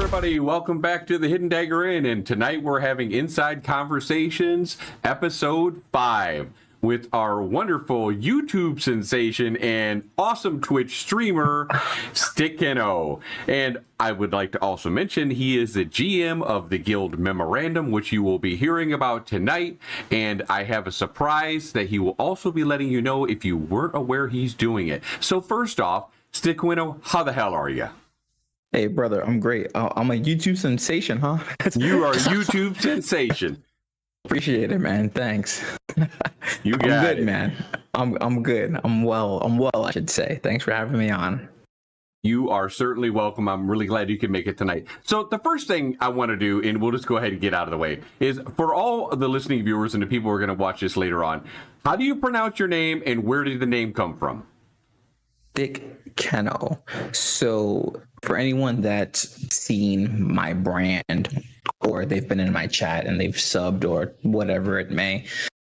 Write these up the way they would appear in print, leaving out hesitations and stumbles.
everybody, welcome back to the Hidden Dagger Inn, and tonight we're having Inside Conversations, episode 5, with our wonderful YouTube sensation and awesome Twitch streamer, SticQeno. And I would like to also mention he is the GM of the guild Memorandum, which you will be hearing about tonight, and I have a surprise that he will also be letting you know if you weren't aware he's doing it. So first off, SticQeno, how the hell are you? Hey, brother, I'm great. I'm a YouTube sensation, huh? You are a YouTube sensation. Appreciate it, man. Thanks. You got I'm good, it, man. I'm good. I'm well, I should say. Thanks for having me on. You are certainly welcome. I'm really glad you can make it tonight. So the first thing I want to do, and we'll just go ahead and get out of the way, is for all of the listening viewers and the people who are going to watch this later on, how do you pronounce your name and where did the name come from? SticQeno. So for anyone that's seen my brand or they've been in my chat and they've subbed or whatever it may,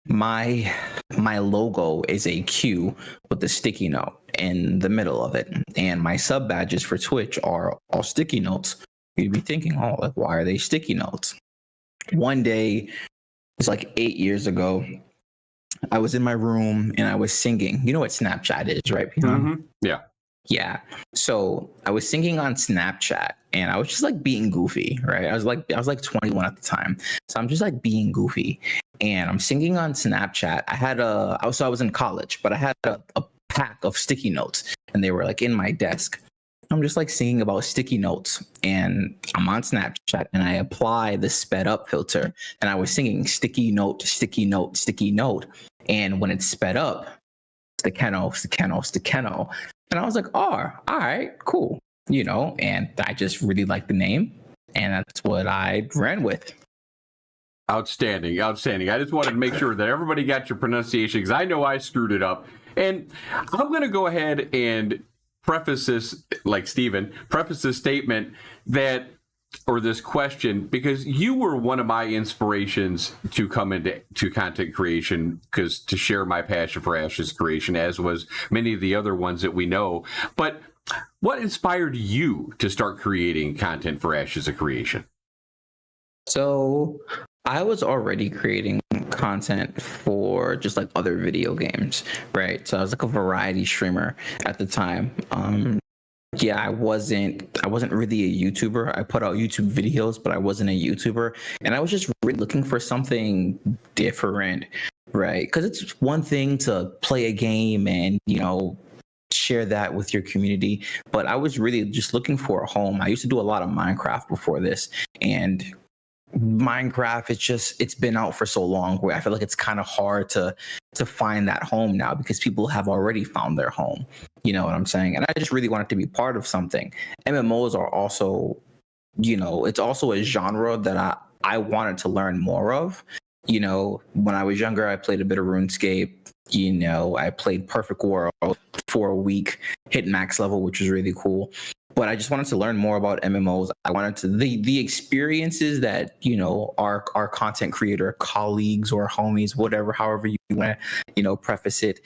my logo is a Q with the sticky note in the middle of it. And my sub badges for Twitch are all sticky notes. You'd be thinking, oh, like, why are they sticky notes? One day, it's like 8 years ago, I was in my room and I was singing. You know what Snapchat is, right? Mm-hmm. Yeah. Yeah. So I was singing on Snapchat and I was just like being goofy, right? I was like 21 at the time. So I'm just like being goofy and I'm singing on Snapchat. I was in college, but I had a pack of sticky notes and they were like in my desk. I'm just like singing about sticky notes and I'm on Snapchat and I apply the sped up filter and I was singing sticky note, sticky note, sticky note. And when it's sped up, SticQeno, SticQeno, SticQeno. And I was like, oh, all right, cool. You know, and I just really liked the name and that's what I ran with. Outstanding. I just wanted to make sure that everybody got your pronunciation because I know I screwed it up. And I'm going to go ahead and preface this, like Steven, preface this statement that, or this question, because you were one of my inspirations to come into content creation, because to share my passion for Ash's creation, as was many of the other ones that we know. But what inspired you to start creating content for Ash's creation? So I was already creating content for just like other video games, right? So I was like a variety streamer at the time. Yeah, I wasn't really a YouTuber. I put out YouTube videos, but I wasn't a YouTuber. And I was just really looking for something different, right? Because it's one thing to play a game and, you know, share that with your community. But I was really just looking for a home. I used to do a lot of Minecraft before this. And Minecraft, it's been out for so long where I feel like it's kind of hard to find that home now because people have already found their home. You know what I'm saying? And I just really wanted to be part of something. MMOs are also, you know, it's also a genre that I wanted to learn more of. You know, when I was younger, I played a bit of RuneScape. You know, I played Perfect World for a week, hit max level, which was really cool. But I just wanted to learn more about MMOs. I wanted to the experiences that, you know, our content creator colleagues or homies, whatever, however you want to, you know, preface it.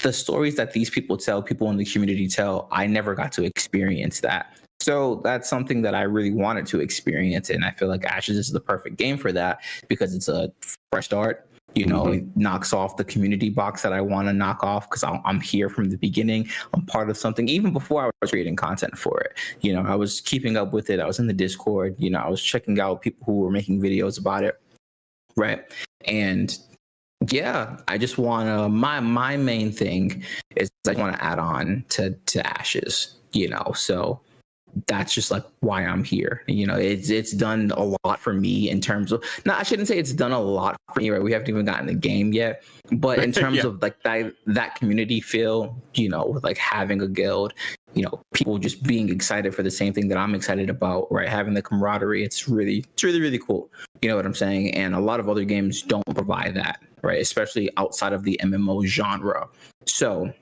The stories that these people tell, people in the community tell, I never got to experience that. So that's something that I really wanted to experience. And I feel like Ashes is the perfect game for that because it's a fresh start. You know, it knocks off the community box that I want to knock off because I'm here from the beginning. I'm part of something even before I was creating content for it. You know, I was keeping up with it. I was in the Discord. You know, I was checking out people who were making videos about it. Right. And yeah, I just want to, my main thing is I want to add on to Ashes, you know, so that's just like why I'm here. You know, it's done a lot for me in terms of, no, I shouldn't say it's done a lot for me, right? We haven't even gotten the game yet, but in terms of like that community feel, you know, with like having a guild, you know, people just being excited for the same thing that I'm excited about, right? Having the camaraderie, it's really cool. You know what I'm saying? And a lot of other games don't provide that, right? Especially outside of the MMO genre. So,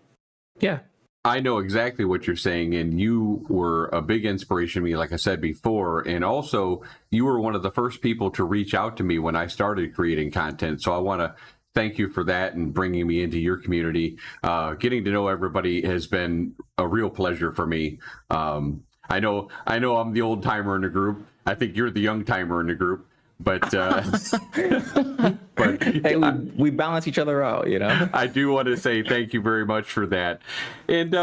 yeah. I know exactly what you're saying, and you were a big inspiration to me, like I said before, and also you were one of the first people to reach out to me when I started creating content, so I want to thank you for that and bringing me into your community. Getting to know everybody has been a real pleasure for me. I know I'm the old timer in the group. I think you're the young timer in the group. But but Hey, we balance each other out, you know. I do want to say thank you very much for that. And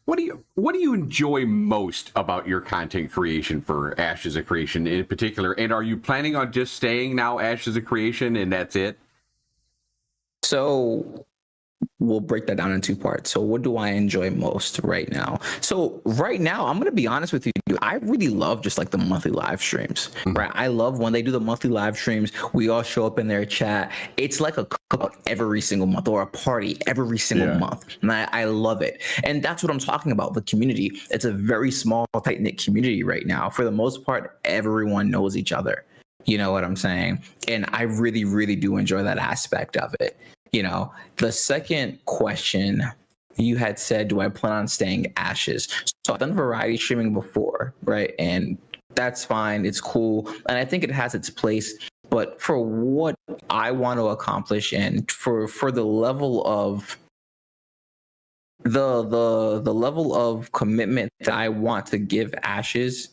what do you enjoy most about your content creation for Ashes of Creation in particular? And are you planning on just staying now Ashes of Creation and that's it? So we'll break that down in two parts. So what do I enjoy most right now? So right now, I'm going to be honest with you. I really love just like the monthly live streams, right? I love when they do the monthly live streams. We all show up in their chat. It's like a cookout every single month or a party every single month. And I love it. And that's what I'm talking about. The community. It's a very small, tight knit community right now. For the most part, everyone knows each other. You know what I'm saying? And I really, really do enjoy that aspect of it. You know, the second question you had said, do I plan on staying Ashes? So I've done variety streaming before, right? And that's fine. It's cool. And I think it has its place. But for what I want to accomplish and for the level of the level of commitment that I want to give Ashes,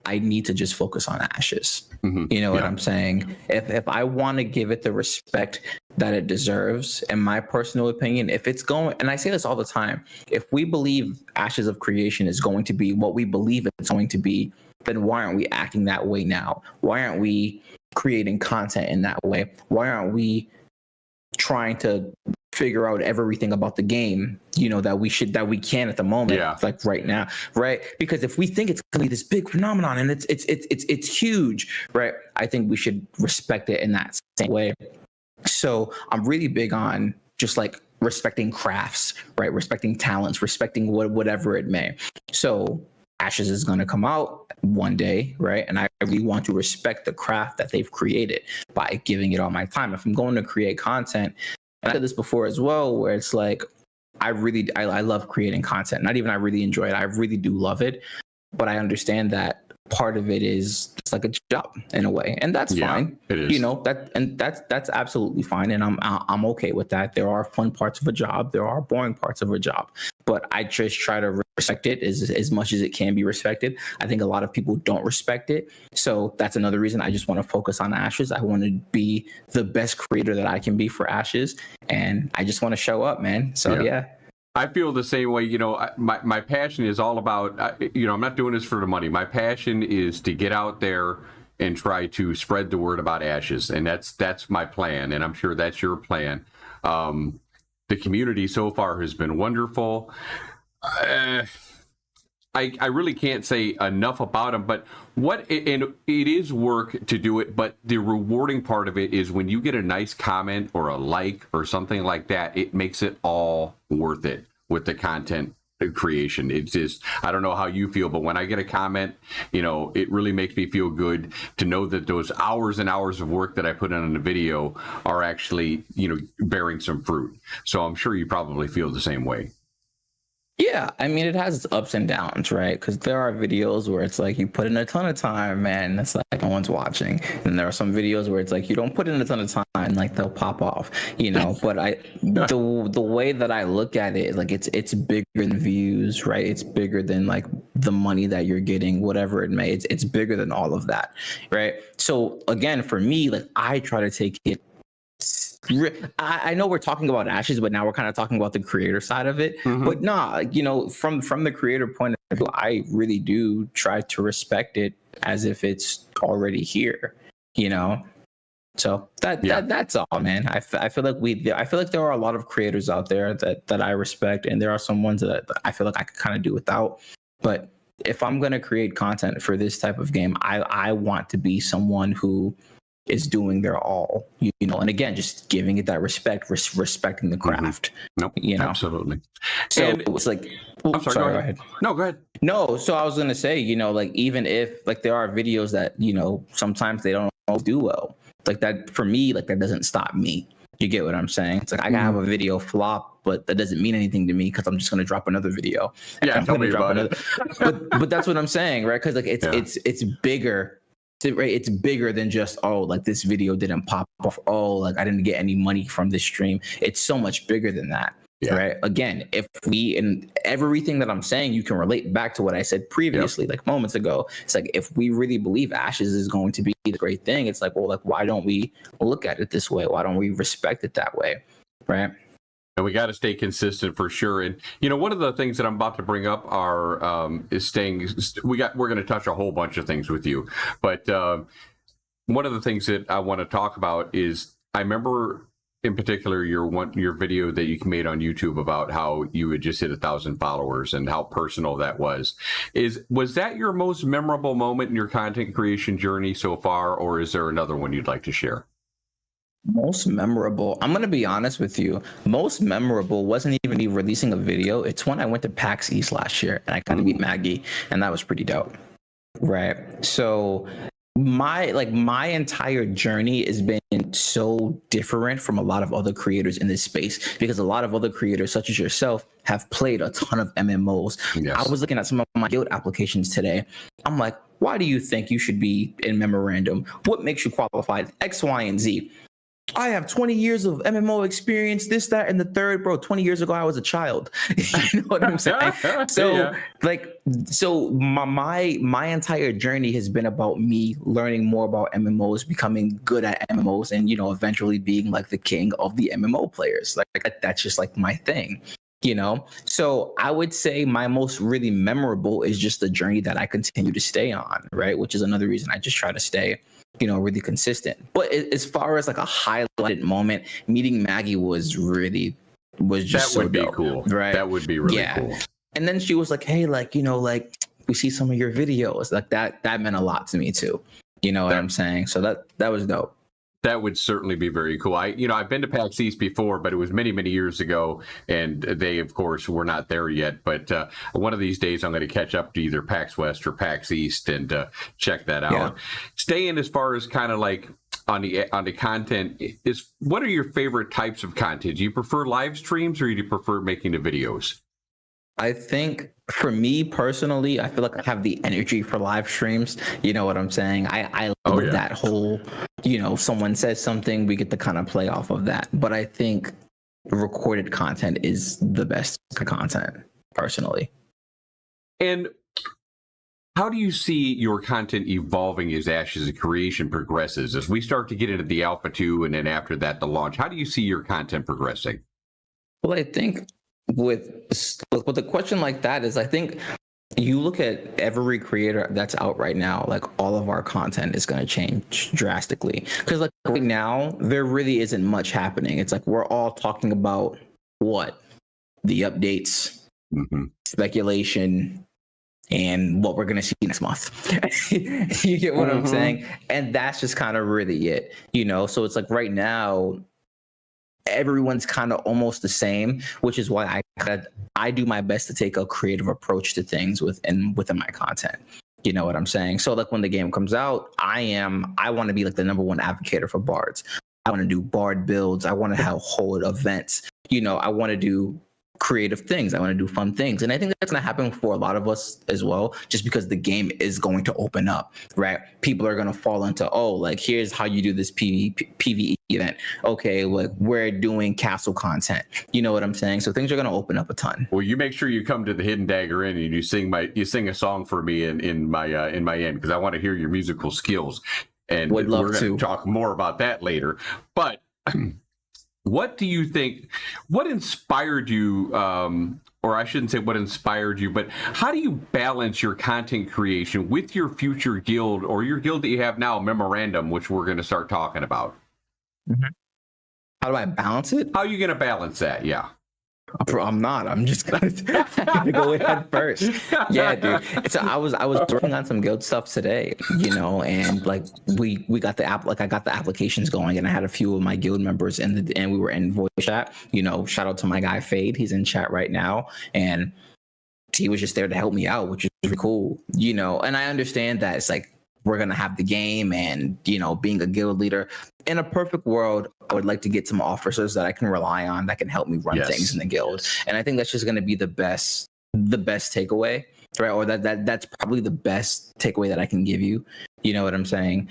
I need to just focus on Ashes. You know what I'm saying? If I want to give it the respect that it deserves, in my personal opinion, if it's going, and I say this all the time, if we believe Ashes of Creation is going to be what we believe it's going to be, then why aren't we acting that way now? Why aren't we creating content in that way? Why aren't we trying to figure out everything about the game, you know, that we can at the moment, like right now, right? Because if we think it's gonna be this big phenomenon and it's huge, right? I think we should respect it in that same way. So I'm really big on just like respecting crafts, right? Respecting talents, respecting whatever it may. So Ashes is going to come out one day, right? And I really want to respect the craft that they've created by giving it all my time. If I'm going to create content, and I said this before as well, where it's like, I love creating content. Not even I really enjoy it. I really do love it. But I understand that part of it is it's like a job in a way, and that's fine. It is. You know, that's absolutely fine, and I'm okay with that. There are fun parts of a job, there are boring parts of a job, but I just try to respect it as much as it can be respected. I think a lot of people don't respect it, so that's another reason I just want to focus on Ashes. I want to be the best creator that I can be for Ashes, and I just want to show up, man. So yeah. I feel the same way. You know, my passion is all about, you know, I'm not doing this for the money. My passion is to get out there and try to spread the word about Ashes. And that's my plan. And I'm sure that's your plan. The community so far has been wonderful. I really can't say enough about them, but and it is work to do it, but the rewarding part of it is when you get a nice comment or a like or something like that, it makes it all worth it with the content creation. It's just, I don't know how you feel, but when I get a comment, you know, it really makes me feel good to know that those hours and hours of work that I put in the video are actually, you know, bearing some fruit. So I'm sure you probably feel the same way. Yeah, I mean, it has its ups and downs, right? Because there are videos where it's like you put in a ton of time and it's like no one's watching. And there are some videos where it's like you don't put in a ton of time and like they'll pop off, you know. But the way that I look at it, like it's bigger than views, right? It's bigger than like the money that you're getting, whatever it may. It's bigger than all of that, right? So again, for me, like I try to take it. I know we're talking about Ashes, but now we're kind of talking about the creator side of it. But nah, you know, from the creator point of view, I really do try to respect it as if it's already here, you know. So that's all, man. I feel like there are a lot of creators out there that I respect, and there are some ones that I feel like I could kind of do without. But if I'm gonna create content for this type of game, I want to be someone who is doing their all, you know, and again, just giving it that respect, respecting the craft. Nope, you know, absolutely. So and it's like, I'm sorry, go ahead. No, go ahead. No, so I was gonna say, you know, like even if like there are videos that, you know, sometimes they don't do well, like that for me, like that doesn't stop me. You get what I'm saying? It's like I can have a video flop, but that doesn't mean anything to me because I'm just gonna drop another video. Yeah, tell me about it. but that's what I'm saying, right? Because like it's bigger. Right, it's bigger than just, oh, like this video didn't pop off, oh, like I didn't get any money from this stream. It's so much bigger than that. Yeah. Right. Again, if we, and everything that I'm saying, you can relate back to what I said previously, like moments ago. It's like, if we really believe Ashes is going to be the great thing, it's like, well, like, why don't we look at it this way? Why don't we respect it that way? Right. And we got to stay consistent for sure. And one of the things that I'm about to bring up is staying. We're going to touch a whole bunch of things with you, but one of the things that I want to talk about is, I remember in particular your video that you made on YouTube about how you had just hit 1,000 followers and how personal that was. Was that your most memorable moment in your content creation journey so far, or is there another one you'd like to share? Most memorable, I'm going to be honest with you, most memorable wasn't even me releasing a video. It's when I went to PAX East last year and I got to meet Maggie, and that was pretty dope. Right. So my entire journey has been so different from a lot of other creators in this space, because a lot of other creators such as yourself have played a ton of MMOs. Yes. I was looking at some of my guild applications today. I'm like, why do you think you should be in Memorandum? What makes you qualified? X, Y, and Z. I have 20 years of MMO experience, this, that, and the third. Bro, 20 years ago, I was a child. You know what I'm saying? So, so my entire journey has been about me learning more about MMOs, becoming good at MMOs, and, eventually being like the king of the MMO players. Like that's just like my thing. So I would say my most really memorable is just the journey that I continue to stay on, right? Which is another reason I just try to stay, really consistent. But as far as like a highlighted moment, meeting Maggie was just so dope. That would be cool, right? That would be really cool. And then she was like, "Hey, we see some of your videos." Like that meant a lot to me too. You know what I'm saying? So that was dope. That would certainly be very cool. I've been to PAX East before, but it was many, many years ago, and they, of course, were not there yet. But one of these days, I'm going to catch up to either PAX West or PAX East and check that out. Yeah. Staying as far as kind of like on the content, what are your favorite types of content? Do you prefer live streams, or do you prefer making the videos? I think for me personally, I feel like I have the energy for live streams. You know what I'm saying? I love that whole, someone says something, we get to kind of play off of that. But I think recorded content is the best content, personally. And how do you see your content evolving as Ashes of Creation progresses? As we start to get into the Alpha 2 and then after that, the launch, how do you see your content progressing? Well, I think with a question like that is, I think you look at every creator that's out right now, like all of our content is going to change drastically, because like right now there really isn't much happening. It's like we're all talking about the updates, speculation, and what we're going to see next month. You get what I'm saying? And that's just kind of really it, so it's like right now everyone's kind of almost the same, which is why I do my best to take a creative approach to things within my content. You know what I'm saying? So like when the game comes out, I want to be like the number one advocate for bards. I want to do bard builds. I want to hold events. I want to do creative things. I want to do fun things. And I think that's going to happen for a lot of us as well, just because the game is going to open up, right? People are going to fall into, here's how you do this PvE event. Okay, like we're doing castle content. You know what I'm saying? So things are going to open up a ton. Well, you make sure you come to the Hidden Dagger Inn and you sing a song for me in my end, because I want to hear your musical skills. And we're going to talk more about that later. But what do you think, what inspired you, or I shouldn't say what inspired you, but how do you balance your content creation with your future guild, or your guild that you have now, Memorandum, which we're going to start talking about? How do I balance it? How are you going to balance that? Yeah. I'm not. I'm just gonna go ahead first. Yeah, dude. So I was working on some guild stuff today, and like we got the app, like I got the applications going, and I had a few of my guild members and we were in voice chat. Shout out to my guy Fade. He's in chat right now, and he was just there to help me out, which is really cool. And I understand that it's like we're gonna have the game, and being a guild leader. In a perfect world, I would like to get some officers that I can rely on that can help me run things in the guild. And I think that's just going to be the best takeaway, right? Or that's probably the best takeaway that I can give you. You know what I'm saying?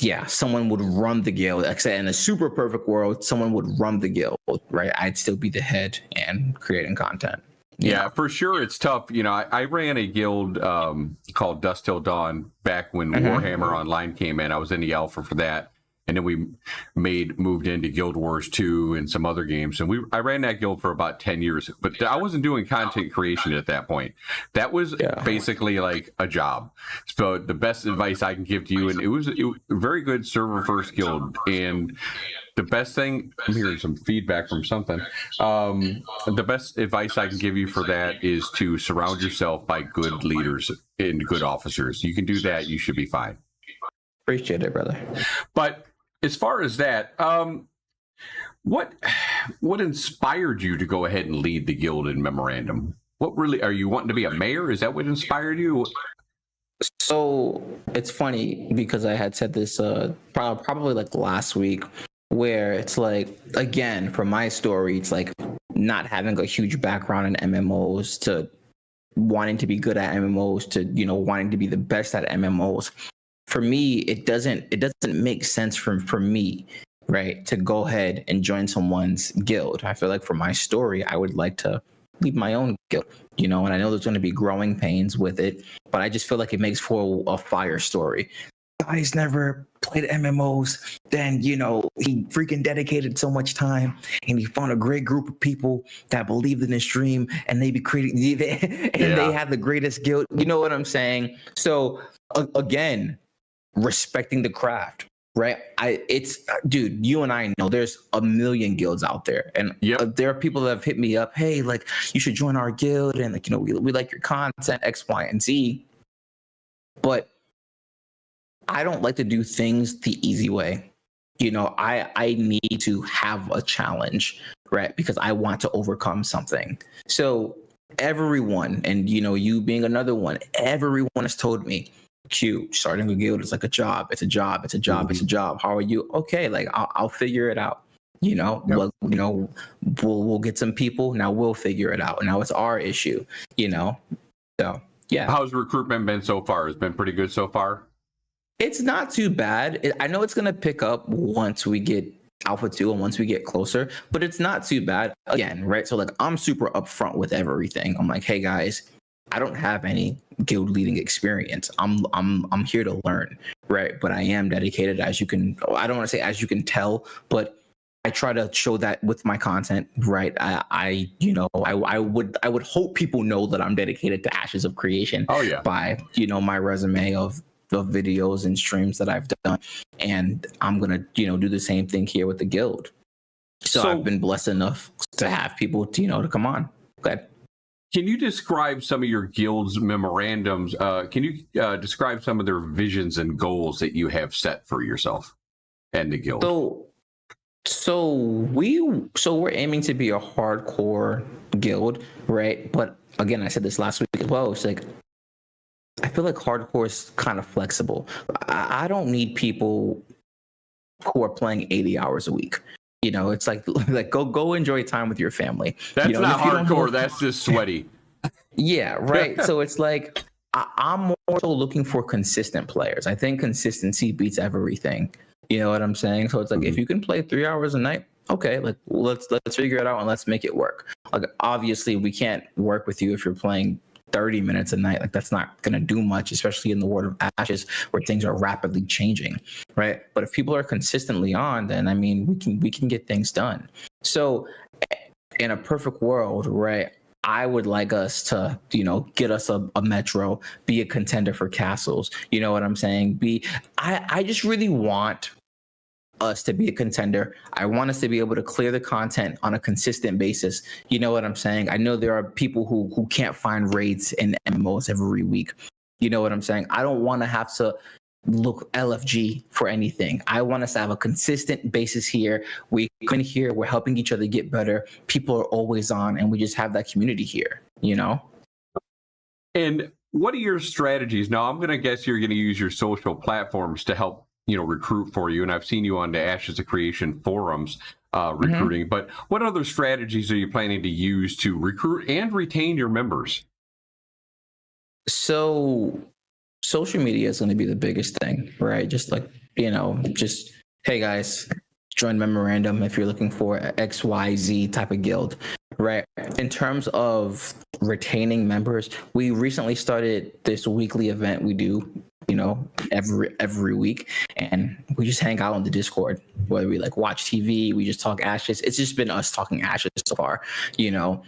yeah, someone would run the guild. Like I said, in a super perfect world, someone would run the guild, right? I'd still be the head and creating content. Yeah, for sure. It's tough. I ran a guild called Dust Till Dawn back when Warhammer Online came in. I was in the alpha for that. And then we moved into Guild Wars 2 and some other games. And I ran that guild for about 10 years. But I wasn't doing content creation at that point. That was basically like a job. So the best advice I can give to you, and it was a very good server first guild. And the best thing, I'm hearing some feedback from something. The best advice I can give you for that is to surround yourself by good leaders and good officers. You can do that. You should be fine. Appreciate it, brother. But as far as that, what inspired you to go ahead and lead the guild in Memorandum? What really, are you wanting to be a mayor? Is that what inspired you? So it's funny because I had said this probably like last week, where it's like, again, from my story, it's like not having a huge background in MMOs to wanting to be good at MMOs to, wanting to be the best at MMOs. For me, it doesn't make sense for me, right, to go ahead and join someone's guild. I feel like for my story, I would like to lead my own guild, and I know there's going to be growing pains with it, but I just feel like it makes for a fire story. Guy's never played MMOs, then he freaking dedicated so much time and he found a great group of people that believed in his dream and they had the greatest guild. You know what I'm saying? So again, respecting the craft, right? Dude, you and I know there's a million guilds out there, and there are people that have hit me up, hey, like you should join our guild, and like we like your content X, Y, and Z, but I don't like to do things the easy way. I need to have a challenge, right? Because I want to overcome something. So everyone, and you being another one, everyone has told me, Q, starting a guild is like a job. It's a job. It's a job. It's a job. How are you? Okay, like I'll figure it out. We'll get some people. Now we'll figure it out. Now it's our issue. So yeah. How's recruitment been so far? It's been pretty good so far. It's not too bad. I know it's gonna pick up once we get Alpha 2 and once we get closer, but it's not too bad. Again, right? So like I'm super upfront with everything. I'm like, hey guys, I don't have any guild leading experience. I'm here to learn, right? But I am dedicated, I don't want to say as you can tell, but I try to show that with my content, right? I would hope people know that I'm dedicated to Ashes of Creation. Oh yeah. By my resume of videos and streams that I've done, and I'm gonna do the same thing here with the guild. So I've been blessed enough to have people to come on. Go ahead. Can you describe some of your guild's memorandums? Can you describe some of their visions and goals that you have set for yourself and the guild? So we're aiming to be a hardcore guild, right? But again, I said this last week as well. It's like I feel like hardcore is kind of flexible. I don't need people who are playing 80 hours a week. It's like go enjoy time with your family. That's not hardcore. That's just sweaty. Yeah, right. So it's like I'm more so looking for consistent players. I think consistency beats everything. You know what I'm saying? So it's like if you can play 3 hours a night, okay, like let's figure it out and let's make it work. Like obviously we can't work with you if you're playing 30 minutes a night. Like that's not going to do much, especially in the world of Ashes where things are rapidly changing, right? But if people are consistently on, then I mean we can get things done. So in a perfect world, right, I would like us to get us a metro, be a contender for castles. You know what I'm saying? I just really want us to be a contender. I want us to be able to clear the content on a consistent basis. You know what I'm saying? I know there are people who can't find raids in MMOs every week. You know what I'm saying? I don't want to have to look LFG for anything. I want us to have a consistent basis here. We come here, we're helping each other get better. People are always on, and we just have that community here, And what are your strategies? Now, I'm going to guess you're going to use your social platforms to help recruit for you, and I've seen you on the Ashes of Creation forums recruiting. But what other strategies are you planning to use to recruit and retain your members? So social media is going to be the biggest thing, right? Just like just, hey guys, join Memorandum if you're looking for a XYZ type of guild, right? In terms of retaining members, we recently started this weekly event we do, every week, and we just hang out on the Discord, whether we like watch TV, we just talk Ashes. It's just been us talking Ashes so far,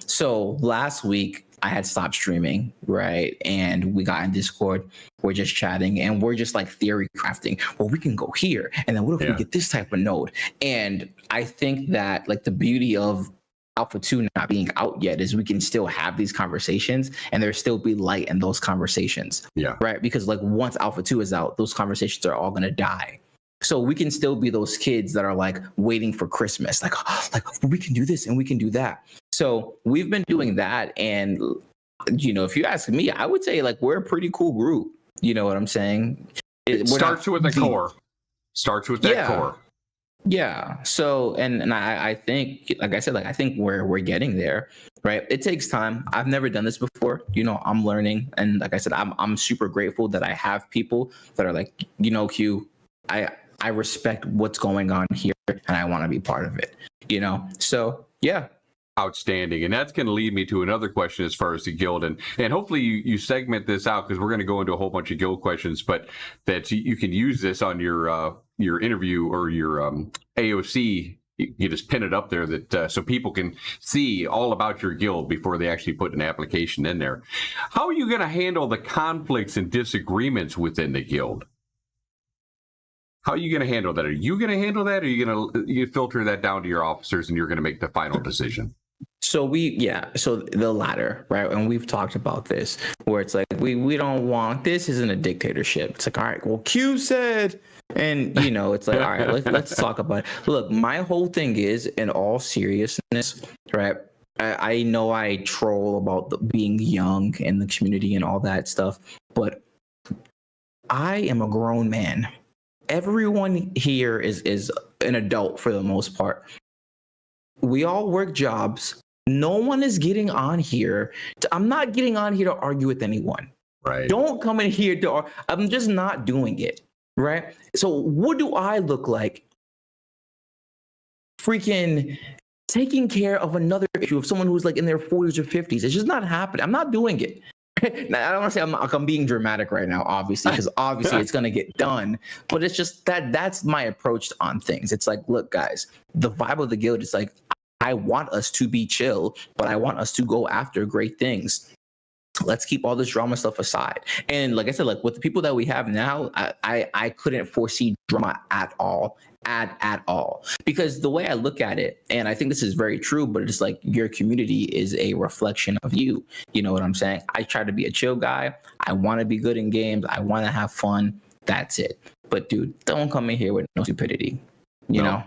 So last week I had stopped streaming, right? And we got in Discord, we're just chatting, and we're just like theory crafting. Well, we can go here, and then what if we get this type of node? And I think that like the beauty of Alpha 2 not being out yet is we can still have these conversations and there still be light in those conversations. Yeah. Right. Because like once Alpha 2 is out, those conversations are all going to die. So we can still be those kids that are like waiting for Christmas, like we can do this and we can do that. So we've been doing that. And, if you ask me, I would say like we're a pretty cool group. You know what I'm saying? It starts with the core. Starts with that core. Yeah. So, and I think, like I said, I think we're getting there, right? It takes time. I've never done this before. I'm learning. And like I said, I'm super grateful that I have people that are like, Q, I respect what's going on here and I want to be part of it, So, yeah. Outstanding. And that's going to lead me to another question as far as the guild. And hopefully you segment this out because we're going to go into a whole bunch of guild questions, but that you can use this on your interview or your AOC. You just pin it up there that so people can see all about your guild before they actually put an application in there. How are you going to handle the conflicts and disagreements within the guild? How are you going to handle that? Are you going to handle that? Or are you going to filter that down to your officers and you're going to make the final decision? So the latter, right? And we've talked about this where it's like, we don't want, this isn't a dictatorship. It's like, all right, well, Q said, and it's like, all right, let's talk about it. Look, my whole thing is, in all seriousness, right? I know I troll about being young in the community and all that stuff, but I am a grown man. Everyone here is an adult for the most part. We all work jobs. No one is getting on here. I'm not getting on here to argue with anyone. Right. Don't come in here I'm just not doing it. Right. So what do I look like? Freaking taking care of another issue of someone who's like in their 40s or 50s. It's just not happening. I'm not doing it. Now, I don't want to say I'm being dramatic right now, obviously, because obviously it's going to get done. But it's just that's my approach on things. It's like, look, guys, the vibe of the guild is like, I want us to be chill, but I want us to go after great things. Let's keep all this drama stuff aside. And like I said, like with the people that we have now, I couldn't foresee drama at all. At all, because the way I look at it, and I think this is very true, but it's like your community is a reflection of you. You know what I'm saying? I try to be a chill guy. I want to be good in games. I want to have fun. That's it. But dude, don't come in here with no stupidity. You know?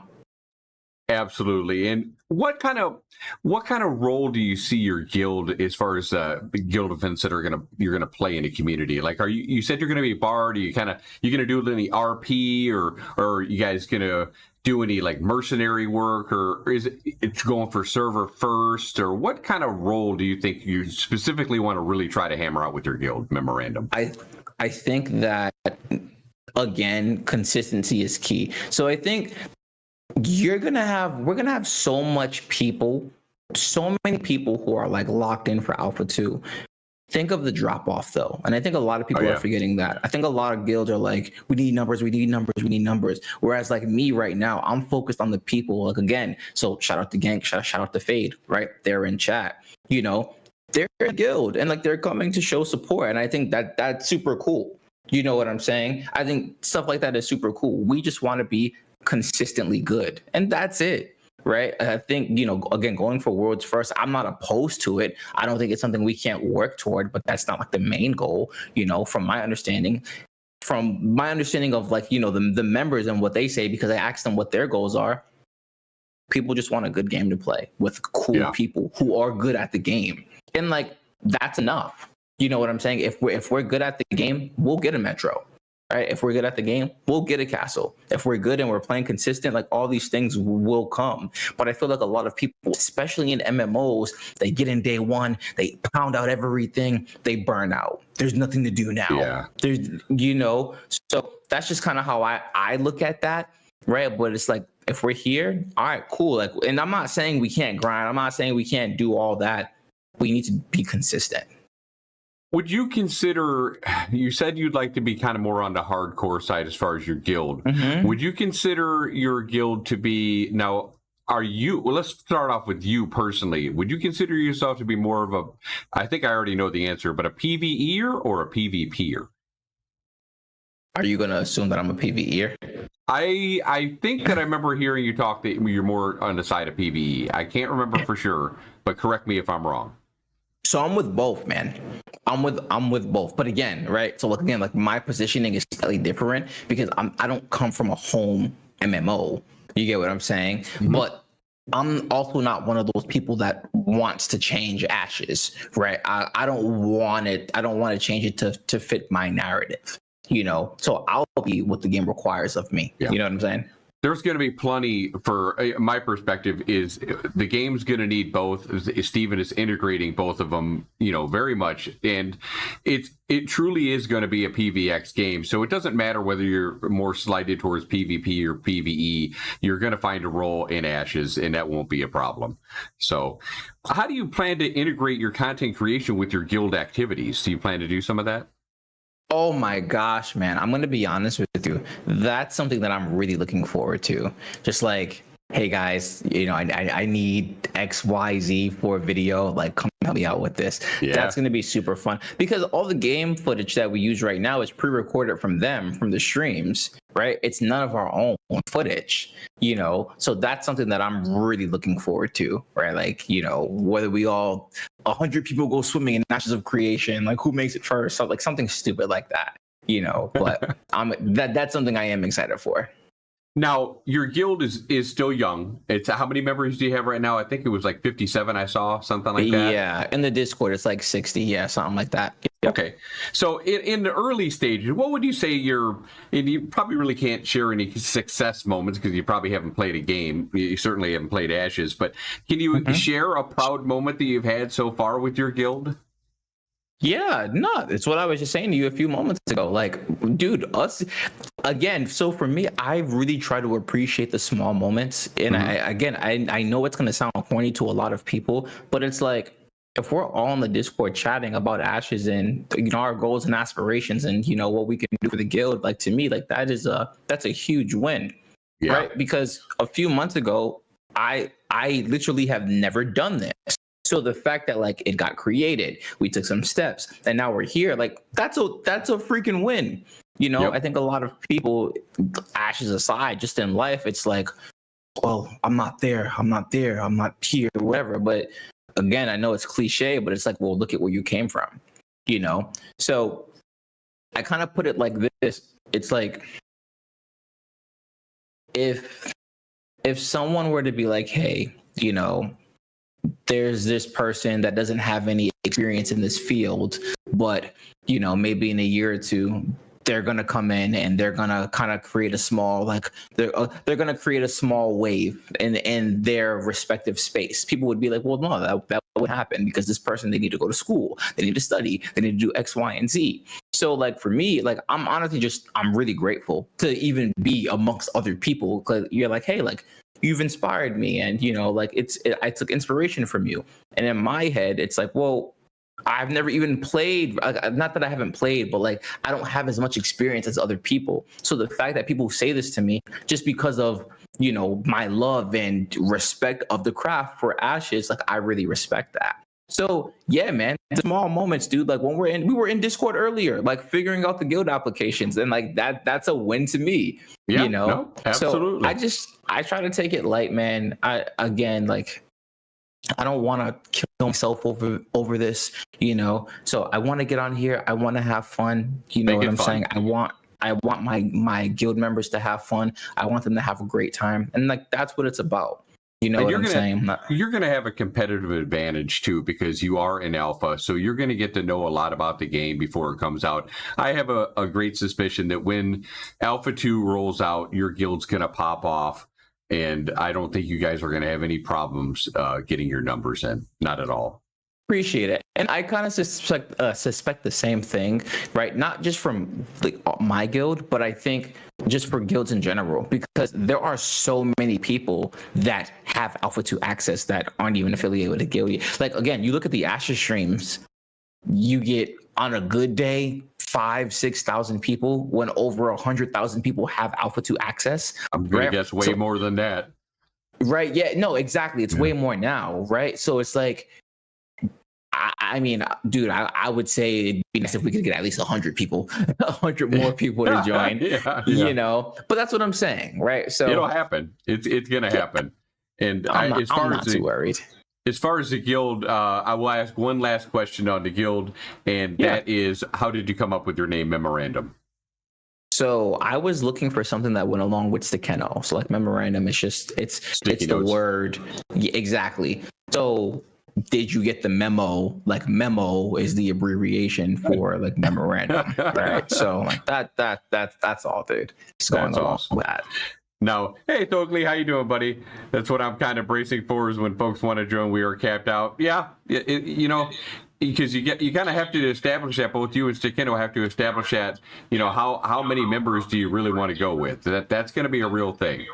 Absolutely. And what kind of role do you see your guild as far as the guild events that you're gonna play in a community? Like, you said you're gonna be a bard? Are you gonna do any RP or are you guys gonna do any like mercenary work, or is it's going for server first, or what kind of role do you think you specifically want to really try to hammer out with your guild Memorandum? I think that again, consistency is key. So I think we're gonna have so many people who are like locked in for Alpha 2. Think of the drop off though. And I think a lot of people are forgetting that. I think a lot of guilds are like, we need numbers. Whereas like me right now, I'm focused on the people. Like again, so shout out to Gank, shout out to Fade, right? They're in chat. They're a guild and like they're coming to show support. And I think that's super cool. You know what I'm saying? I think stuff like that is super cool. We just want to be consistently good, and that's it, right? I think again, going for worlds first, I'm not opposed to it. I don't think it's something we can't work toward, but that's not like the main goal. From my understanding of like the members and what they say, because I asked them what their goals are. People just want a good game to play with cool people who are good at the game, and like that's enough. You know what I'm saying? If we're good at the game, we'll get a metro. Right? If we're good at the game, we'll get a castle. If we're good and we're playing consistent, like all these things will come. But I feel like a lot of people, especially in MMOs, they get in day one, they pound out everything, they burn out. There's nothing to do now. Yeah. So that's just kind of how I look at that, right? But it's like, if we're here, all right, cool. Like, and I'm not saying we can't grind. I'm not saying we can't do all that. We need to be consistent. Would you consider, you said you'd like to be kind of more on the hardcore side as far as your guild. Would you consider your guild to be, now, well, let's start off with you personally. Would you consider yourself to be more of a, I think I already know the answer, but a PvEer or a PvPer? Are you going to assume that I'm a PvEer? I think that I remember hearing you talk that you're more on the side of PvE. I can't remember for sure, but correct me if I'm wrong. So I'm with both, man. I'm with both. But again, right? So again, like my positioning is slightly different because I don't come from a home MMO. You get what I'm saying? But I'm also not one of those people that wants to change Ashes, right? I don't want it. I don't want to change it to fit my narrative, you know? So I'll be what the game requires of me. Yeah. You know what I'm saying? There's going to be plenty, for my perspective, is the game's going to need both. Steven is integrating both of them, you know, very much. And it truly is going to be a PvX game. So it doesn't matter whether you're more slighted towards PvP or PvE, you're going to find a role in Ashes, and that won't be a problem. So how do you plan to integrate your content creation with your guild activities? Do you plan to do some of that? Oh my gosh, man. I'm going to be honest with you. That's something that I'm really looking forward to. Just like, hey guys, you know, I need XYZ for a video. Like, come help me out with this. Yeah. That's going to be super fun because all the game footage that we use right now is pre-recorded from the streams, right? It's none of our own footage, you know? So that's something that I'm really looking forward to, right? Like, you know, whether we all 100 people go swimming in Ashes of Creation, like who makes it first? So like something stupid like that, you know, but that's something I am excited for. Now, your guild is still young. It's how many members do you have right now? I think it was like 57. I saw something like that. Yeah, in the Discord, it's like 60. Yeah, something like that. Yep. Okay. So in the early stages, what would you say you probably really can't share any success moments because you probably haven't played a game. You certainly haven't played Ashes, but can you share a proud moment that you've had so far with your guild? Yeah, no, it's what I was just saying to you a few moments ago. Like, dude, us again. So for me, I really try to appreciate the small moments. And I know it's going to sound corny to a lot of people, but it's like, if we're all in the Discord chatting about Ashes and, you know, our goals and aspirations and, you know, what we can do for the guild, like to me, like that's a huge win, right? Because a few months ago, I literally have never done this. So the fact that like it got created, we took some steps, and now we're here. Like that's a freaking win. You know, I think a lot of people, Ashes aside, just in life, it's like, well, I'm not there, I'm not here, whatever. But again, I know it's cliche, but it's like, well, look at where you came from. You know, so I kind of put it like this. It's like if someone were to be like, hey, you know, there's this person that doesn't have any experience in this field, but, you know, maybe in a year or two, they're going to come in and they're going to kind of create a small, like they're going to create a small wave in their respective space. People would be like, well, no, that would happen because this person, they need to go to school, they need to study, they need to do X, Y, and Z. So like for me, like I'm honestly I'm really grateful to even be amongst other people because you're like, hey, like, you've inspired me, and you know, like I took inspiration from you. And in my head, it's like, well, I've never even played. Not that I haven't played, but like I don't have as much experience as other people. So the fact that people say this to me just because of, you know, my love and respect of the craft for Ashes, like I really respect that. So yeah, man, small moments, dude. Like when we were in Discord earlier, like figuring out the guild applications, and like that's a win to me. Yeah, you know, no, absolutely. So I try to take it light, man. I don't want to kill myself over this, you know. So I want to get on here. I want to have fun. You know what I'm saying? I want my guild members to have fun. I want them to have a great time, and like that's what it's about. You know what I'm saying? You're going to have a competitive advantage too because you are in alpha, so you're going to get to know a lot about the game before it comes out. I have a great suspicion that when Alpha 2 rolls out, your guild's going to pop off, and I don't think you guys are going to have any problems getting your numbers in. Not at all. Appreciate it. And I kind of suspect the same thing, right? Not just from like my guild, but I think just for guilds in general, because there are so many people that have Alpha 2 access that aren't even affiliated with a guild. Like, again, you look at the Ashes streams, you get on a good day 5,000-6,000 people when over 100,000 people have Alpha 2 access. I'm gonna guess way more than that. Right? Yeah. No, exactly. It's way more now, right? So it's like, I mean, dude, I would say it'd be nice if we could get at least 100 people, 100 more people to join. You know. But that's what I'm saying, right? So it'll happen. It's gonna happen. And I'm not too worried. As far as the guild, I will ask one last question on the guild, and that is, how did you come up with your name, Memorandum? So I was looking for something that went along with SticQeno. So like Memorandum, it's the word. Yeah, exactly. So did you get the memo? Like memo is the abbreviation for like memorandum, right? So like that's all, dude. It's going along with that. Now, hey, Togli, how you doing, buddy? That's what I'm kind of bracing for, is when folks want to join, we are capped out. Yeah, you know, because you kind of have to establish that. Both you and SticQeno have to establish that. You know, how many members do you really want to go with? That's going to be a real thing.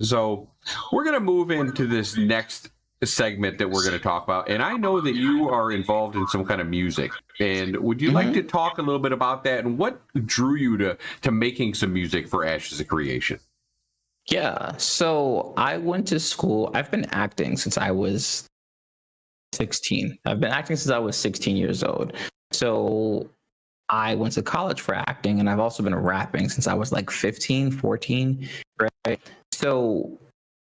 So we're going to move into this next segment that we're going to talk about, and I know that you are involved in some kind of music, and would you like to talk a little bit about that, and what drew you to making some music for Ashes of Creation? Yeah, so I went to school. I've been acting since I was 16. I've been acting since I was 16 years old. So I went to college for acting, and I've also been rapping since I was like 15, 14, right? So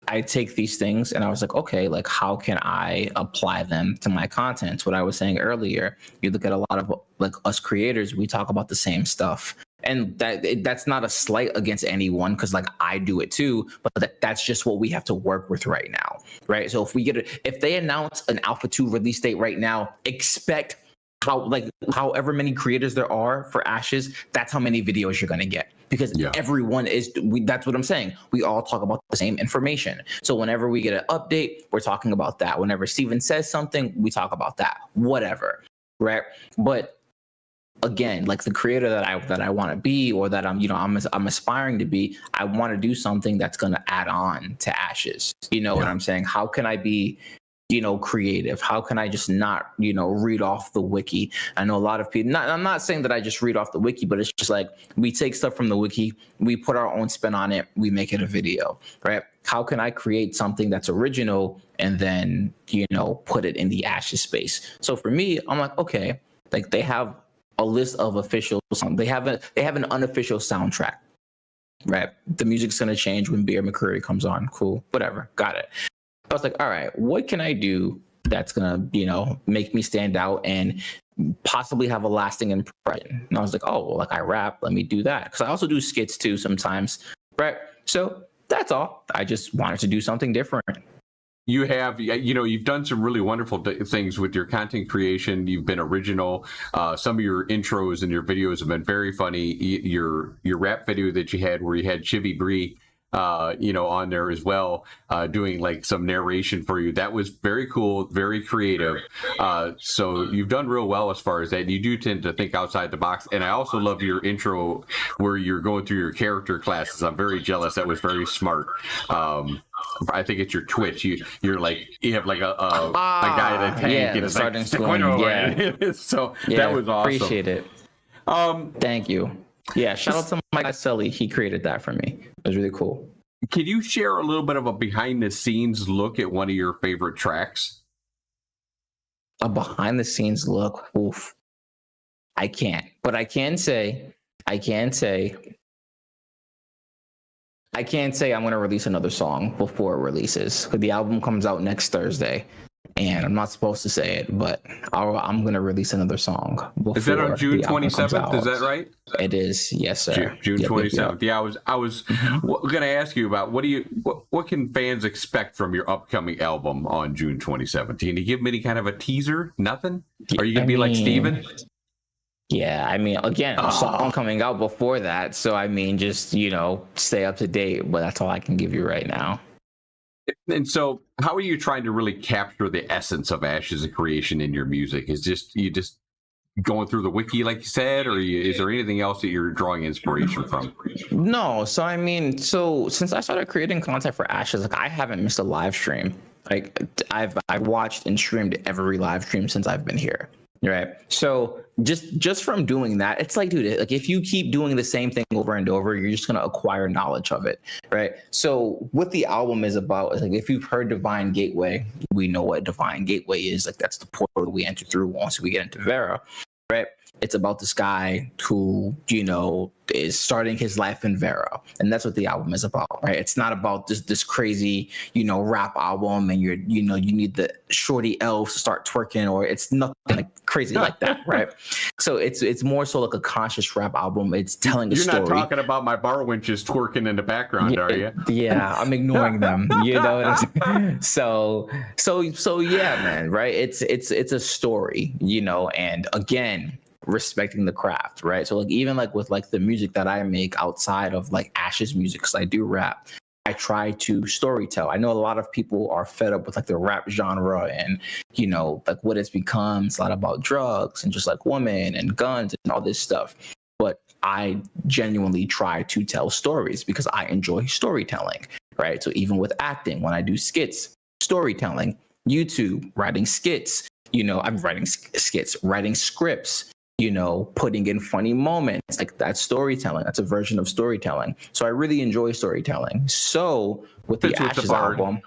I take these things and I was like, okay, like how can I apply them to my content? What I was saying earlier, you look at a lot of like us creators, we talk about the same stuff. And that's not a slight against anyone, because like I do it too, but that's just what we have to work with right now, right? So if they announce an Alpha 2 release date right now, expect however many creators there are for Ashes, that's how many videos you're going to get, because everyone that's what I'm saying. We all talk about the same information. So whenever we get an update, we're talking about that. Whenever Steven says something, we talk about that, whatever. Right. But again, like the creator that I want to be, or that I'm aspiring to be, I want to do something that's going to add on to Ashes. You know what I'm saying? How can I be, creative? How can I just not, read off the wiki? I know a lot of people, I'm not saying that I just read off the wiki, but it's just like we take stuff from the wiki, we put our own spin on it, we make it a video, right? How can I create something that's original and then, put it in the Ashes space? So for me, I'm like, okay, like they have a list of official songs. They have an unofficial soundtrack, right? The music's going to change when Bear McCreary comes on. Cool, whatever, got it. I was like, all right, what can I do that's gonna, make me stand out and possibly have a lasting impression? And I was like, oh, well, like I rap, let me do that. Because I also do skits too sometimes, right? So that's all. I just wanted to do something different. You have, you've done some really wonderful things with your content creation. You've been original. Some of your intros and your videos have been very funny. Your rap video that you had, where you had Chivy Bree, on there as well, doing like some narration for you. That was very cool, very creative. So you've done real well as far as that. You do tend to think outside the box. And I also love your intro where you're going through your character classes. I'm very jealous. That was very smart. I think it's your Twitch. You have like a guy in a tank, and it's starting like SticQeno. So that was awesome. Appreciate it. Thank you. Yeah, shout out to my guy Sully. He created that for me. It was really cool. Can you share a little bit of a behind the scenes look at one of your favorite tracks? A behind the scenes look? Oof. I can't. But I can say I'm going to release another song before it releases. Because the album comes out next Thursday. And I'm not supposed to say it, but I'm going to release another song. Is that on June 27th? Is that right? It is. Yes, sir. June 27th. Yeah, I was going to ask you about what can fans expect from your upcoming album on June 27th? Can you give me any kind of a teaser? Nothing? Are you going to be like Steven? Yeah, again, a song coming out before that. So, just, stay up to date. But that's all I can give you right now. And so, how are you trying to really capture the essence of Ashes of Creation in your music? Is you just going through the wiki, like you said, or is there anything else that you're drawing inspiration from? No, so I mean, so since I started creating content for Ashes, like I haven't missed a live stream. Like I've watched and streamed every live stream since I've been here. Right. So just from doing that, it's like, dude, like if you keep doing the same thing over and over, you're just gonna acquire knowledge of it. Right. So what the album is about is like, if you've heard Divine Gateway, we know what Divine Gateway is. Like that's the portal that we enter through once we get into Vera. Right. It's about this guy who, you know, is starting his life in Vera. And that's what the album is about, right? It's not about this crazy, you know, rap album and you need the shorty elves to start twerking, or it's nothing like crazy like that, right? So it's more so like a conscious rap album. It's telling a story. You're not talking about my bar winches twerking in the background, are you? Yeah, I'm ignoring them. You know what I'm saying? So yeah, man, right? It's a story, you know, and again, respecting the craft, right? So like even like with like the music that I make outside of like Ash's music, because I do rap, I try to storytell. I know a lot of people are fed up with like the rap genre and, you know, like what it's become. It's a lot about drugs and just like women and guns and all this stuff. But I genuinely try to tell stories because I enjoy storytelling, right? So even with acting, when I do skits, storytelling, YouTube, writing skits, you know, I'm writing skits, writing scripts, you know, putting in funny moments, like that's storytelling. That's a version of storytelling. So I really enjoy storytelling. So with the Ashes album,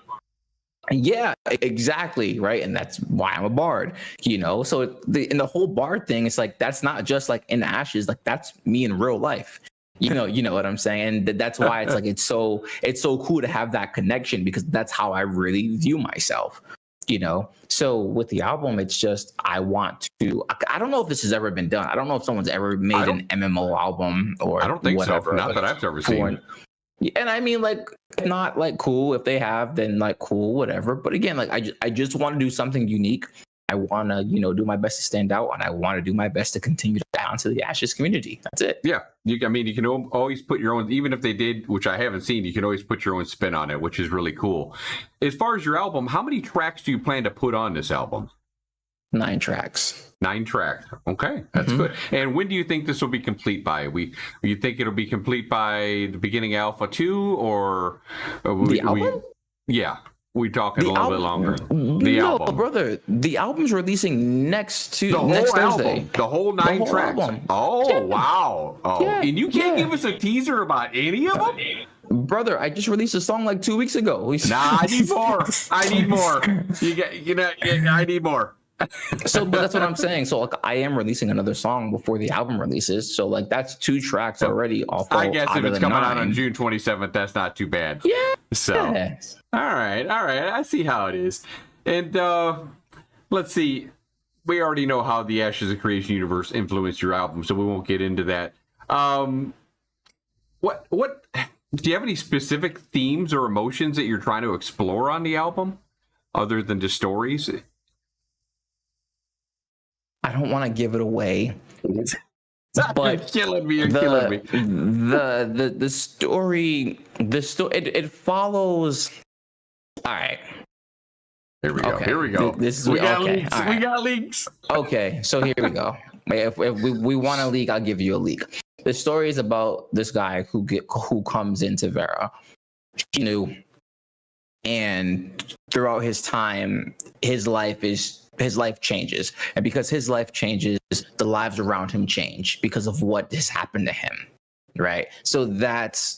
yeah, exactly, right. And that's why I'm a bard, you know. So in the whole bard thing, it's like that's not just like in Ashes, like that's me in real life. You know what I'm saying? And that's why it's like it's so cool to have that connection, because that's how I really view myself. You know, so with the album, it's just I don't know if this has ever been done. I don't know if someone's ever made an MMO album or I don't think whatever, so. Not that I've ever seen. And I mean, like, not like cool. If they have, then like cool, whatever. But again, like I just want to do something unique. I want to, you know, do my best to stand out, and I want to do my best to continue to add on to the Ashes community. That's it. Yeah. I mean, you can always put your own, even if they did, which I haven't seen, you can always put your own spin on it, which is really cool. As far as your album, how many tracks do you plan to put on this album? 9 tracks. 9 tracks. Okay, that's good. And when do you think this will be complete by? You think it'll be complete by the beginning of Alpha 2 or the album? Yeah. We talking a little bit longer. The album, brother. The album's releasing next Thursday. Album, the whole 9 tracks. Album. Oh, yeah. Wow. Oh, yeah. And you can't give us a teaser about any of them, brother. I just released a song like 2 weeks ago. Nah, I need more. I need more. I need more. So, but that's what I'm saying. So, like, I am releasing another song before the album releases. So, like, that's 2 tracks already off. I guess if it's coming out on June 27th, that's not too bad. Yeah. So, all right. I see how it is. And let's see. We already know how the Ashes of Creation universe influenced your album, so we won't get into that. What do you have any specific themes or emotions that you're trying to explore on the album, other than just stories? I don't want to give it away, but you're killing me. The story, it follows. All right. Here we go. Okay. Here we go. We got leaks. Right. We got leaks. Okay, so here we go. If we want a leak, I'll give you a leak. The story is about this guy who comes into Vera. He knew, and throughout his time, his life changes, and because his life changes, the lives around him change because of what has happened to him, right? So that's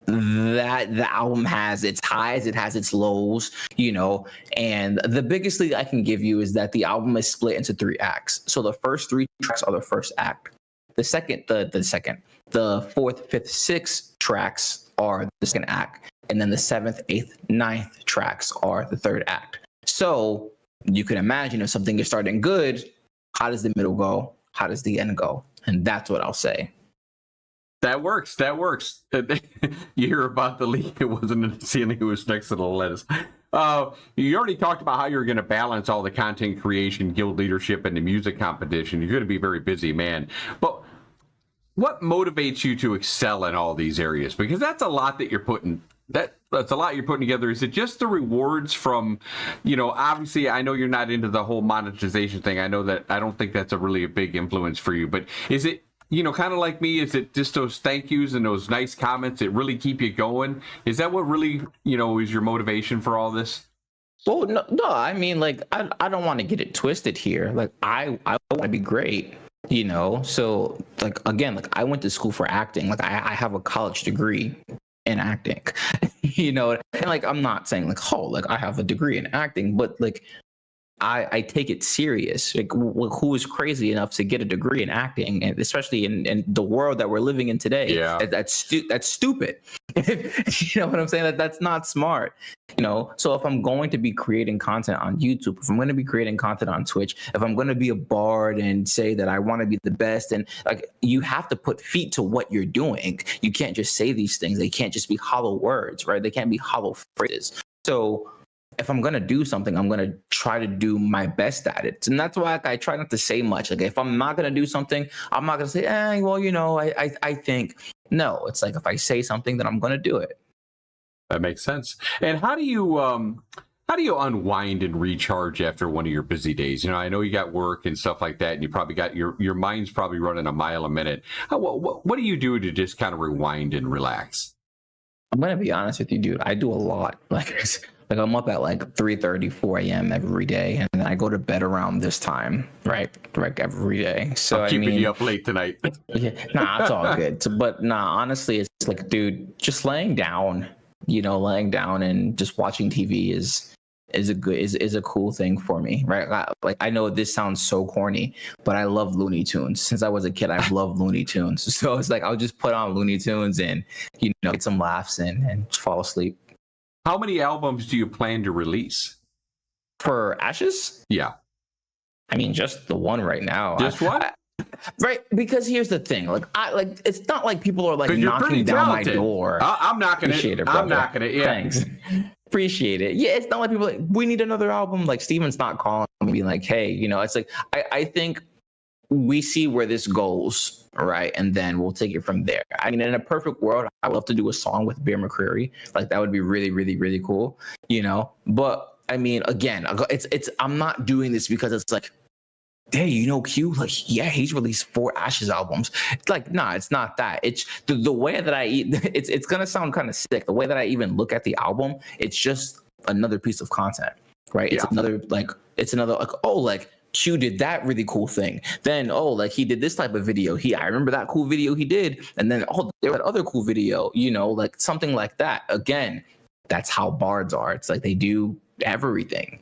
that the album has its highs, it has its lows, you know, and the biggest lead I can give you is that the album is split into 3 acts. So the first 3 tracks are the first act. The second, the 4th, 5th, 6th tracks are the second act, and then the 7th, 8th, 9th tracks are the 3rd act. So you can imagine if something is starting good, how does the middle go? How does the end go? And that's what I'll say. That works. You hear about the leak. It wasn't in the ceiling. It was next to the lettuce. You already talked about how you're going to balance all the content creation, guild leadership, and the music competition. You're going to be a very busy man. But what motivates you to excel in all these areas? Because that's a lot that you're putting that's a lot you're putting together. Is it just the rewards from, obviously I know you're not into the whole monetization thing. I know that I don't think that's a big influence for you, but is it, kind of like me, is it just those thank yous and those nice comments that really keep you going? Is that what really, is your motivation for all this? Well, no, I mean, like, I don't want to get it twisted here. Like, I want to be great, So, like, again, like, I went to school for acting. Like, I have a college degree in acting, And, like, I'm not saying, like, oh, like, I have a degree in acting, but, like, I take it serious. Like, who is crazy enough to get a degree in acting, and especially in the world that we're living in today? Yeah, that's stupid. You know what I'm saying? That's not smart. So if I'm going to be creating content on YouTube, if I'm going to be creating content on Twitch, if I'm going to be a bard and say that I want to be the best, and like, you have to put feet to what you're doing. You can't just say these things. They can't just be hollow words, right? They can't be hollow phrases. So if I'm going to do something, I'm going to try to do my best at it. And that's why I try not to say much. Like, if I'm not going to do something, I'm not going to say, I think. No, it's like, if I say something, then I'm going to do it. That makes sense. And how do you unwind and recharge after one of your busy days? I know you got work and stuff like that, and you probably got your mind's probably running a mile a minute. What do you do to just kind of rewind and relax? I'm going to be honest with you, dude. I do a lot. Like, I'm up at like 3:30, 4 a.m. every day, and I go to bed around this time, right? Like, every day. So I'm keeping you up late tonight. Yeah, it's all good. But honestly, it's like, dude, just laying down and just watching TV is a cool thing for me, right? Like, I know this sounds so corny, but I love Looney Tunes. Since I was a kid, I've loved Looney Tunes. So it's like, I'll just put on Looney Tunes and get some laughs and fall asleep. How many albums do you plan to release for Ashes? Yeah, I mean, just the one right now. Just one? Right, because here's the thing. Like, it's not like people are like knocking down my door. I'm knocking it. I'm knocking it. Yeah. Thanks. Appreciate it. Yeah, it's not like people like, we need another album. Like, Steven's not calling me being like, hey, it's like, I think we see where this goes, right? And then we'll take it from there. I mean, in a perfect world, I would love to do a song with Bear McCreary. Like, that would be really, really, really cool, But I mean, again, it's I'm not doing this because it's like, hey, Q, like, yeah, he's released 4 Ashes albums. It's like, nah, it's not that. It's the way that I eat. It's gonna sound kind of sick. The way that I even look at the album, it's just another piece of content, right? It's another like, oh, like, Q did that really cool thing. Then, oh, like, he did this type of video. I remember that cool video he did. And then, oh, there was that other cool video, like something like that. Again, that's how bards are. It's like, they do everything,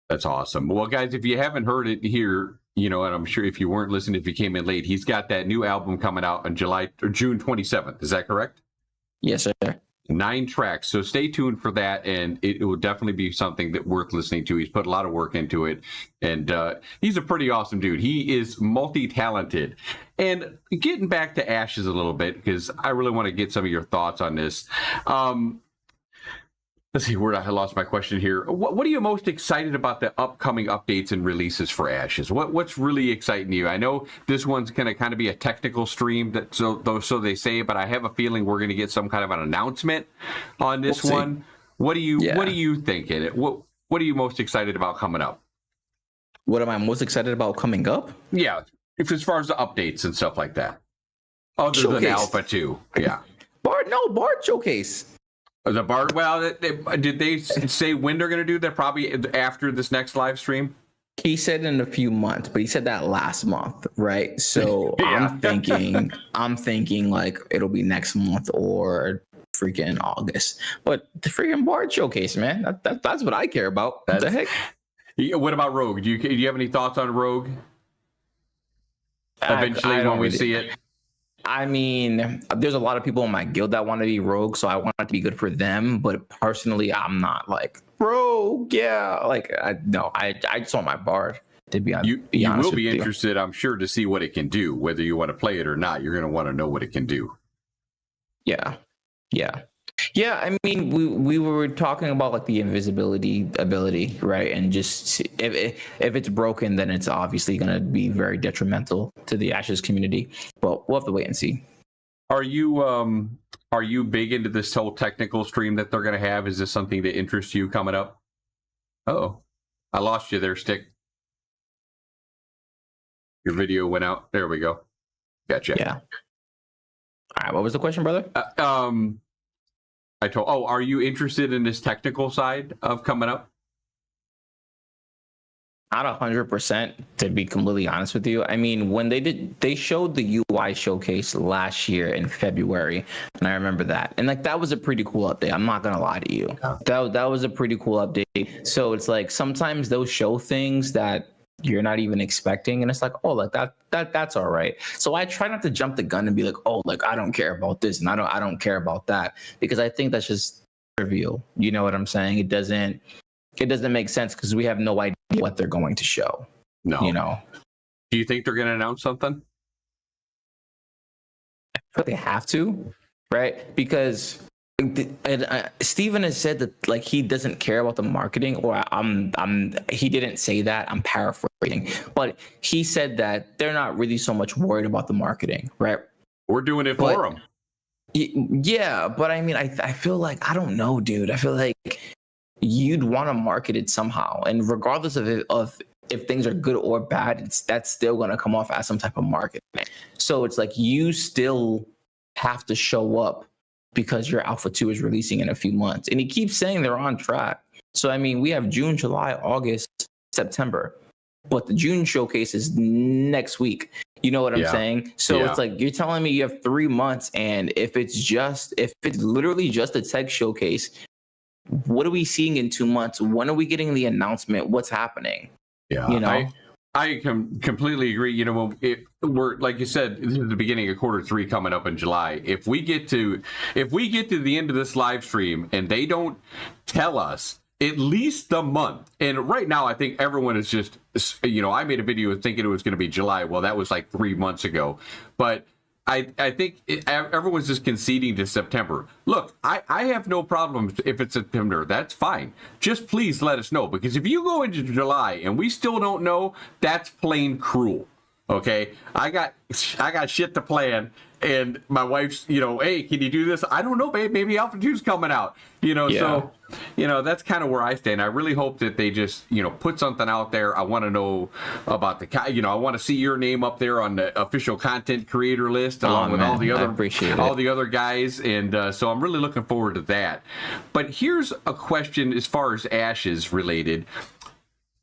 That's awesome. Well, guys, if you haven't heard it here, and I'm sure if you weren't listening, if you came in late, he's got that new album coming out on June 27th. Is that correct? Yes, sir. 9 tracks. So stay tuned for that, and it will definitely be something that worth listening to. He's put a lot of work into it, and he's a pretty awesome dude. He is multi-talented. And getting back to Ashes a little bit, because I really want to get some of your thoughts on this. Let's see where I lost my question here. What are you most excited about the upcoming updates and releases for Ashes? What's really exciting you? I know this one's going to kind of be a technical stream, so they say, but I have a feeling we're going to get some kind of an announcement on this one. What do you think? What are you most excited about coming up? What am I most excited about coming up? Yeah, as far as the updates and stuff like that. Other than Alpha 2. Yeah. Bard Showcase. The Bard, well, did they say when they're going to do that? Probably after this next live stream? He said in a few months, but he said that last month, right? So yeah. I'm thinking like it'll be next month or freaking August. But the freaking Bard Showcase, man, that's what I care about. What the heck? What about Rogue? Do you have any thoughts on Rogue? Eventually, when we see it. I mean, there's a lot of people in my guild that want to be Rogue, so I want it to be good for them. But personally, I'm not like Rogue. Yeah, like I just want my Bard to be honest. You will be interested, I'm sure, to see what it can do. Whether you want to play it or not, you're going to want to know what it can do. Yeah. I mean, we were talking about like the invisibility ability, right? And just if it's broken, then it's obviously going to be very detrimental to the Ashes community. But we'll have to wait and see. Are you big into this whole technical stream that they're going to have? Is this something that interests you coming up? Oh, I lost you there, Stick. Your video went out. There we go. Gotcha. Yeah. All right. What was the question, brother? Are you interested in this technical side of coming up? Not 100%, to be completely honest with you. I mean, when they showed the UI showcase last year in February, and I remember that. And like that was a pretty cool update. I'm not gonna lie to you. Yeah. That was a pretty cool update. So it's like sometimes they'll show things that you're not even expecting, and it's like, oh, like that's all right. So I try not to jump the gun and be like, oh, like I don't care about this and I don't care about that, because I think that's just trivial. You know what I'm saying? It doesn't make sense because we have no idea what they're going to show. No. You know. Do you think they're going to announce something? I feel like they have to, right? Because Steven has said that like he doesn't care about the marketing, or he didn't say that. I'm paraphrasing, but he said that they're not really so much worried about the marketing, right? We're doing it for them. Yeah, but I mean, I feel like, I don't know, dude. I feel like you'd want to market it somehow, and regardless of if things are good or bad, that's still going to come off as some type of marketing. So it's like you still have to show up because your Alpha 2 is releasing in a few months, and he keeps saying they're on track. So I mean, we have June, July, August, September, but the June showcase is next week. You know what I'm saying? So it's like you're telling me you have 3 months, and if it's literally just a tech showcase, what are we seeing in 2 months? When are we getting the announcement? What's happening? Yeah, you know, I completely agree. You know, we're like you said, this is the beginning of Q3 coming up in July. If we get to the end of this live stream and they don't tell us at least the month, and right now I think everyone is just, you know, I made a video thinking it was going to be July. Well, that was like 3 months ago, but I think everyone's just conceding to September. Look, I have no problem if it's September. That's fine. Just please let us know, because if you go into July and we still don't know, that's plain cruel. Okay, I got shit to plan, and my wife's, you know, hey, can you do this? I don't know, babe. Maybe Alpha 2's coming out. You know, so you know, that's kind of where I stand. I really hope that they just, you know, put something out there. I want to know about I want to see your name up there on the official content creator list along with all the other guys, and so I'm really looking forward to that. But here's a question as far as Ashes related.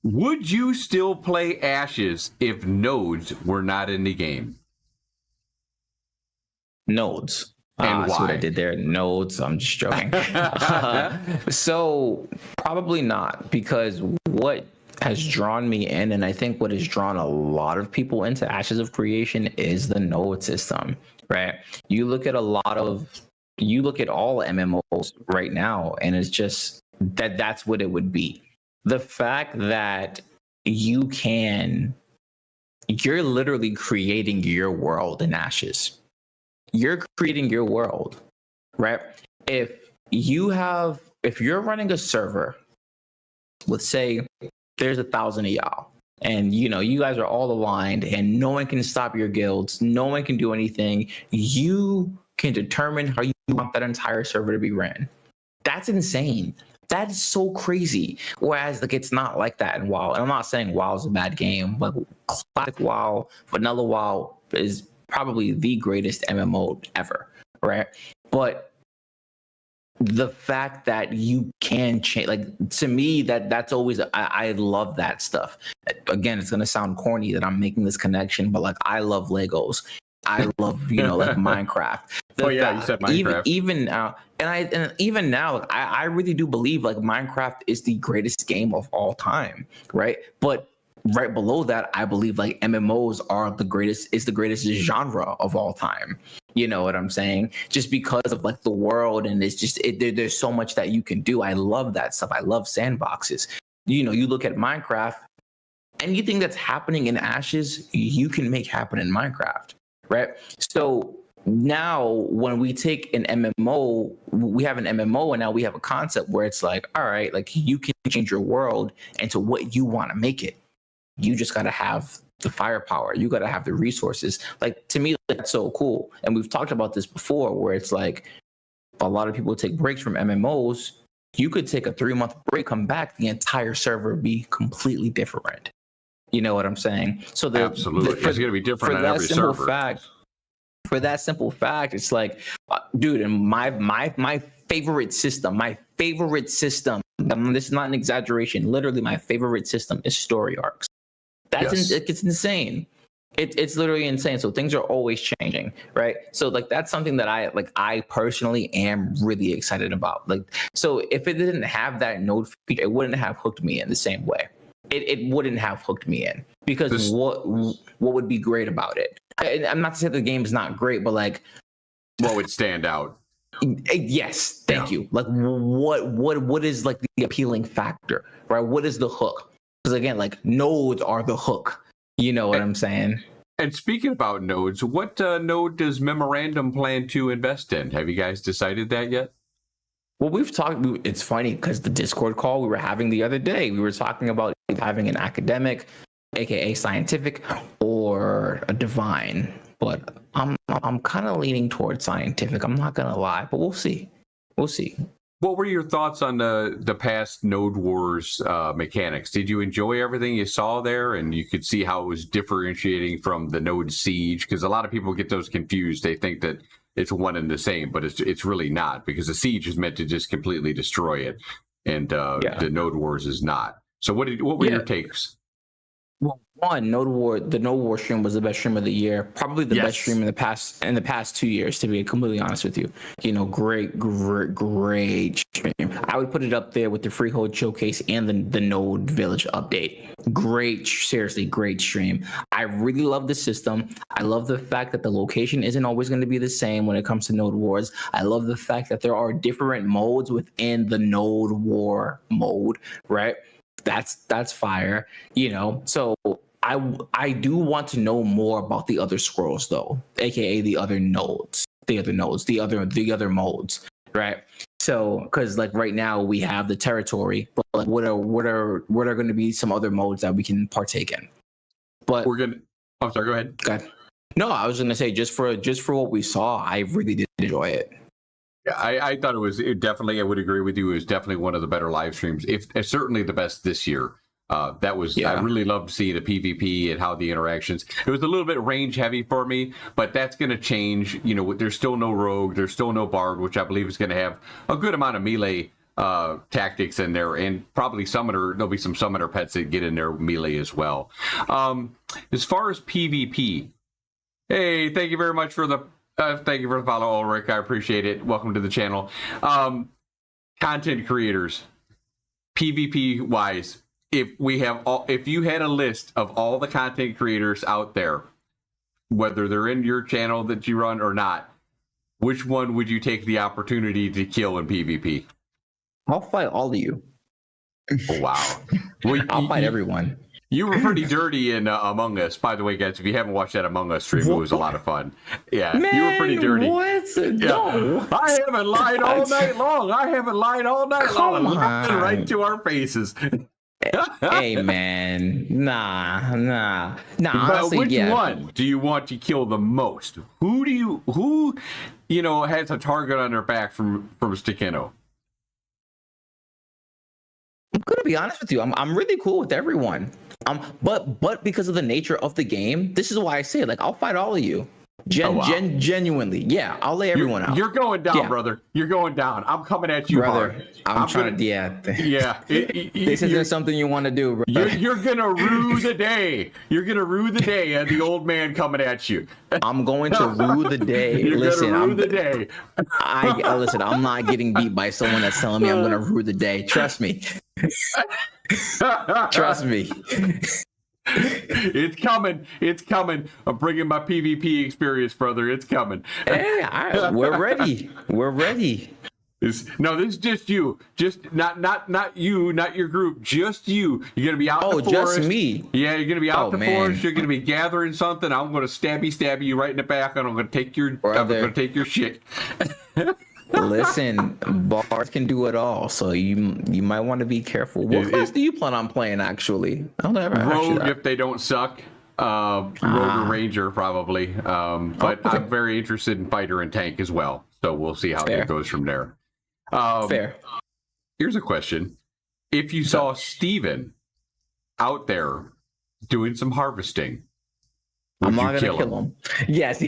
Would you still play Ashes if nodes were not in the game? Nodes. And why? That's what I did there. Nodes. I'm just joking. So probably not, because what has drawn me in, and I think what has drawn a lot of people into Ashes of Creation, is the node system, right? You look at all MMOs right now, and it's just that's what it would be. The fact that you're literally creating your world in Ashes. You're creating your world, right? If you're running a server, let's say there's 1,000 of y'all, and you know, you guys are all aligned, and no one can stop your guilds, no one can do anything. You can determine how you want that entire server to be ran. That's insane. That is so crazy. Whereas like it's not like that in WoW. And I'm not saying WoW is a bad game, but classic WoW, vanilla WoW is probably the greatest MMO ever, right? But the fact that you can change, like, to me, that's always, I love that stuff. Again, it's gonna sound corny that I'm making this connection, but like I love Legos. I love, you know, like Minecraft. You said Minecraft. Even now, and even now, like, I really do believe like Minecraft is the greatest game of all time, right? But right below that, I believe like MMOs are the greatest genre of all time. You know what I'm saying? Just because of like the world, and it's just there's so much that you can do. I love that stuff. I love sandboxes. You know, you look at Minecraft, anything that's happening in Ashes, you can make happen in Minecraft, right? So now when we take an MMO, we have an MMO, and now we have a concept where it's like, all right, like you can change your world into what you want to make it. You just got to have the firepower. You got to have the resources. Like, to me, that's so cool. And we've talked about this before, where it's like a lot of people take breaks from MMOs. You could take a 3-month break, come back, the entire server be completely different. You know what I'm saying? So absolutely, it's going to be different on every server. For that simple fact, it's like, dude, and my favorite system, this is not an exaggeration, literally my favorite system is story arcs. It's insane. It's literally insane. So things are always changing, right? So like that's something that I personally am really excited about. Like, so if it didn't have that node feature, it wouldn't have hooked me in the same way. It wouldn't have hooked me in, because what would be great about it? I'm not to say the game is not great, but like, what would stand out? Yes, thank you. Like, what is like the appealing factor, right? What is the hook? Because again, like, nodes are the hook. You know what I'm saying? And speaking about nodes, what node does Memorandum plan to invest in? Have you guys decided that yet? Well, we've talked. It's funny because the Discord call we were having the other day, we were talking about having an academic, aka scientific, or a divine. But I'm kind of leaning towards scientific. I'm not gonna lie, but we'll see. We'll see. What were your thoughts on the past Node Wars mechanics? Did you enjoy everything you saw there, and you could see how it was differentiating from the Node Siege? Because a lot of people get those confused. They think that it's one and the same, but it's really not, because the Siege is meant to just completely destroy it, and the Node Wars is not. So what were your takes? Well, the Node War stream was the best stream of the year, probably the best stream in the past 2 years, to be completely honest with you. You know, great stream. I would put it up there with the Freehold Showcase and the Node Village update. Seriously great stream. I really love the system. I love the fact that the location isn't always going to be the same when it comes to Node Wars. I love the fact that there are different modes within the Node War mode, right? That's fire, you know. So I do want to know more about the other scrolls, though, aka the other modes, right? So, because like right now we have the territory, but like what are going to be some other modes that we can partake in? But we're gonna. Oh, sorry. Go ahead. No, I was gonna say just for what we saw, I really did enjoy it. Yeah, I thought definitely. I would agree with you. It was definitely one of the better live streams. It's certainly the best this year. I really loved seeing the PvP and how the interactions. It was a little bit range heavy for me, but that's going to change. You know, there's still no rogue, there's still no bard, which I believe is going to have a good amount of melee tactics in there, and probably there'll be some summoner pets that get in there melee as well. As far as PvP, hey, thank you very much for the. Thank you for the follow, Ulrich. I appreciate it. Welcome to the channel. Content creators, PvP wise, if you had a list of all the content creators out there, whether they're in your channel that you run or not, which one would you take the opportunity to kill in PvP? I'll fight all of you. Oh, wow. Well, I'll fight everyone. You were pretty dirty in Among Us. By the way, guys, if you haven't watched that Among Us stream, it was a lot of fun. Yeah, man, you were pretty dirty. What? Yeah. No. I haven't lied all night long. Come on. Right to our faces. Hey, man. Nah. Honestly, which one do you want to kill the most? Who has a target on their back from SticQeno? I'm gonna be honest with you. I'm really cool with everyone. But because of the nature of the game, this is why I say, like, I'll fight all of you. Genuinely, yeah, I'll lay everyone out. You're going down, brother. You're going down. I'm coming at you, brother. Hard. I'm trying to. Yeah. This isn't something you want to do, bro. You're gonna rue the day. You're gonna rue the day of the old man coming at you. I'm going to rue the day. Listen, gonna rue the day. Listen. I'm not getting beat by someone that's telling me I'm gonna rue the day. Trust me. Trust me. It's coming. I'm bringing my PvP experience, brother. It's coming. Hey, we're ready. This is just you. Just not you, not your group. Just you. You're gonna be out in the forest. Just me. Yeah, you're gonna be out in the forest. You're gonna be gathering something. I'm gonna stab you right in the back, and I'm gonna take your shit. Listen, bars can do it all, so you might want to be careful. What class do you plan on playing, actually? Rogue, if they don't suck. Rogue Ranger probably. But okay. I'm very interested in fighter and tank as well. So we'll see how Fair. that goes from there. Fair. Here's a question: if you saw Steven out there doing some harvesting, would I'm you not gonna kill kill him. Yes,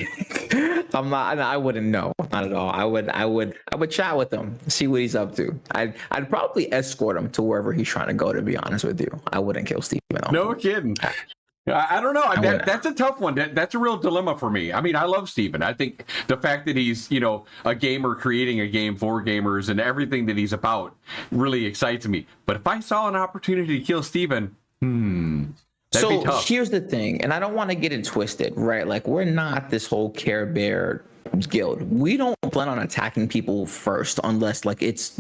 I'm not. I wouldn't know, not at all. I would chat with him, see what he's up to. I'd probably escort him to wherever he's trying to go. To be honest with you, I wouldn't kill Steven. No kidding. I don't know. That's a tough one. That's a real dilemma for me. I mean, I love Steven. I think the fact that he's, a gamer creating a game for gamers and everything that he's about really excites me. But if I saw an opportunity to kill Steven, that'd be tough. Here's the thing, and I don't want to get it twisted, right? Like, we're not this whole Care Bear guild. We don't plan on attacking people first unless, like, it's,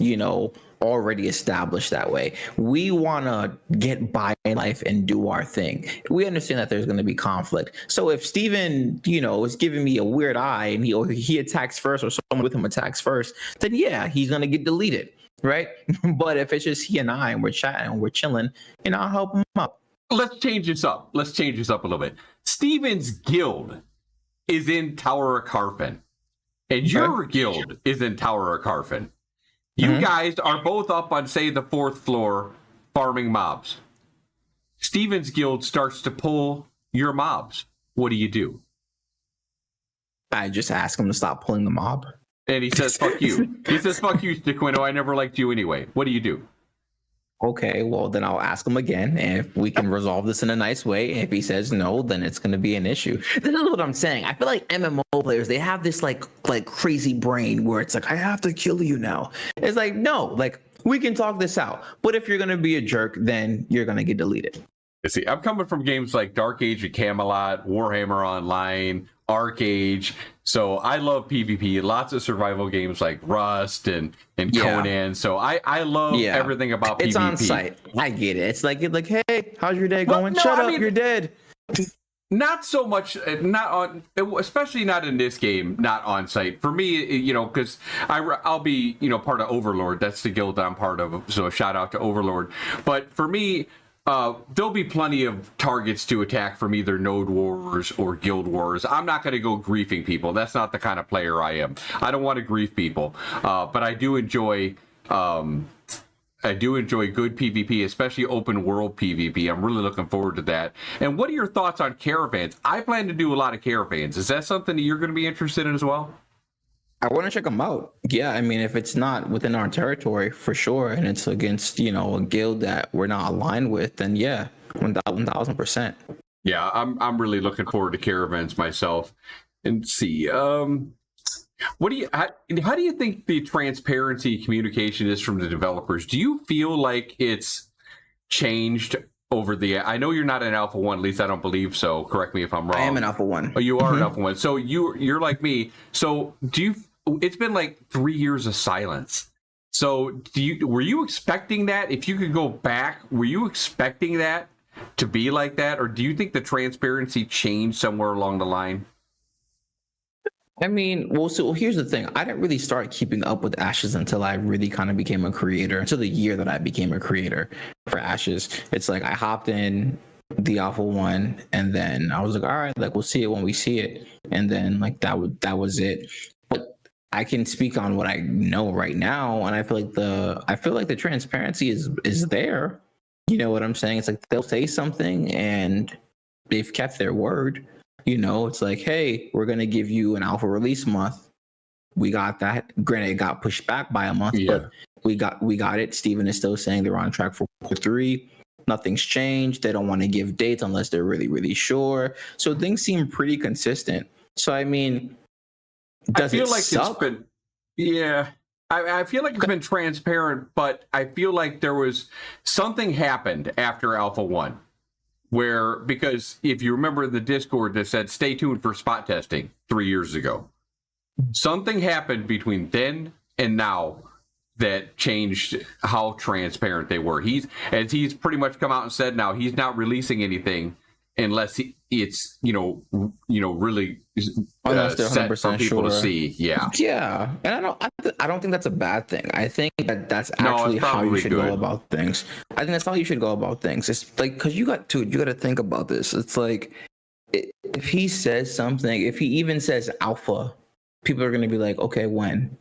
already established that way. We want to get by in life and do our thing. We understand that there's going to be conflict. So if Steven, is giving me a weird eye and he attacks first, or someone with him attacks first, then yeah, he's going to get deleted, right? But if it's just he and I and we're chatting and we're chilling, I'll help him up. Let's change this up. A little bit. Steven's guild is in Tower of Carfin, and your guild is in Tower of Carfin. You guys are both up on, say, the 4th floor farming mobs. Steven's guild starts to pull your mobs. What do? I just ask him to stop pulling the mob. And he says, fuck you. He says, fuck you, SticQeno. I never liked you anyway. What do? Okay, well, then I'll ask him again, and if we can resolve this in a nice way. If he says no, then it's going to be an issue. This is what I'm saying. I feel like MMO players, they have this like crazy brain where it's like, I have to kill you now. It's like, no, like, we can talk this out. But if you're going to be a jerk, then you're going to get deleted. See, I'm coming from games like Dark Age of Camelot, Warhammer Online, Arcade. So I love PvP. Lots of survival games like Rust and Conan. So I love everything about PvP. It's on site. I get it. It's like, hey, how's your day going? Shut up, you're dead. Not so much, not on, especially not in this game, not on site. For me, because I'll be, part of Overlord. That's the guild I'm part of. So shout out to Overlord. But for me, there'll be plenty of targets to attack from either node wars or guild wars. I'm not going to go griefing people. That's not the kind of player I am. I don't want to grief people, but I do enjoy. I do enjoy good PvP, especially open world PvP. I'm really looking forward to that. And what are your thoughts on caravans? I plan to do a lot of caravans. Is that something that you're going to be interested in as well? I want to check them out. Yeah, I mean, if it's not within our territory, for sure, and it's against, a guild that we're not aligned with, then yeah, 1,000%. Yeah, I'm really looking forward to caravans myself. And see, how do you think the transparency communication is from the developers? Do you feel like it's changed over I know you're not an Alpha 1, at least I don't believe so. Correct me if I'm wrong. I am an Alpha 1. Oh, you are an Alpha 1. So you're like me. So it's been like 3 years of silence. So were you expecting that? If you could go back, were you expecting that to be like that? Or do you think the transparency changed somewhere along the line? I mean, so here's the thing. I didn't really start keeping up with Ashes until I really kind of became a creator, until the year that I became a creator for Ashes. It's like I hopped in the Alpha 1, and then I was like, all right, like, we'll see it when we see it. And then like that was it. But I can speak on what I know right now, and I feel like the transparency is there. You know what I'm saying? It's like they'll say something and they've kept their word. It's like, hey, we're going to give you an alpha release month. We got that. Granted, it got pushed back by a month, but we got it. Steven is still saying they're on track for Q3. Nothing's changed. They don't want to give dates unless they're really, really sure. So things seem pretty consistent. So, I mean, does it suck? It's been, I feel like it's been transparent, but I feel like there was something happened after Alpha 1. Because if you remember the Discord that said stay tuned for spot testing 3 years ago, something happened between then and now that changed how transparent they were. He's pretty much come out and said now he's not releasing anything unless it's really unless they're set for people to see. Yeah, and I don't think that's a bad thing. I think that's actually how you should go about things. I think that's how you should go about things. It's like, because you got to think about this. It's like, if he says something, if he even says alpha, people are going to be like, okay, when?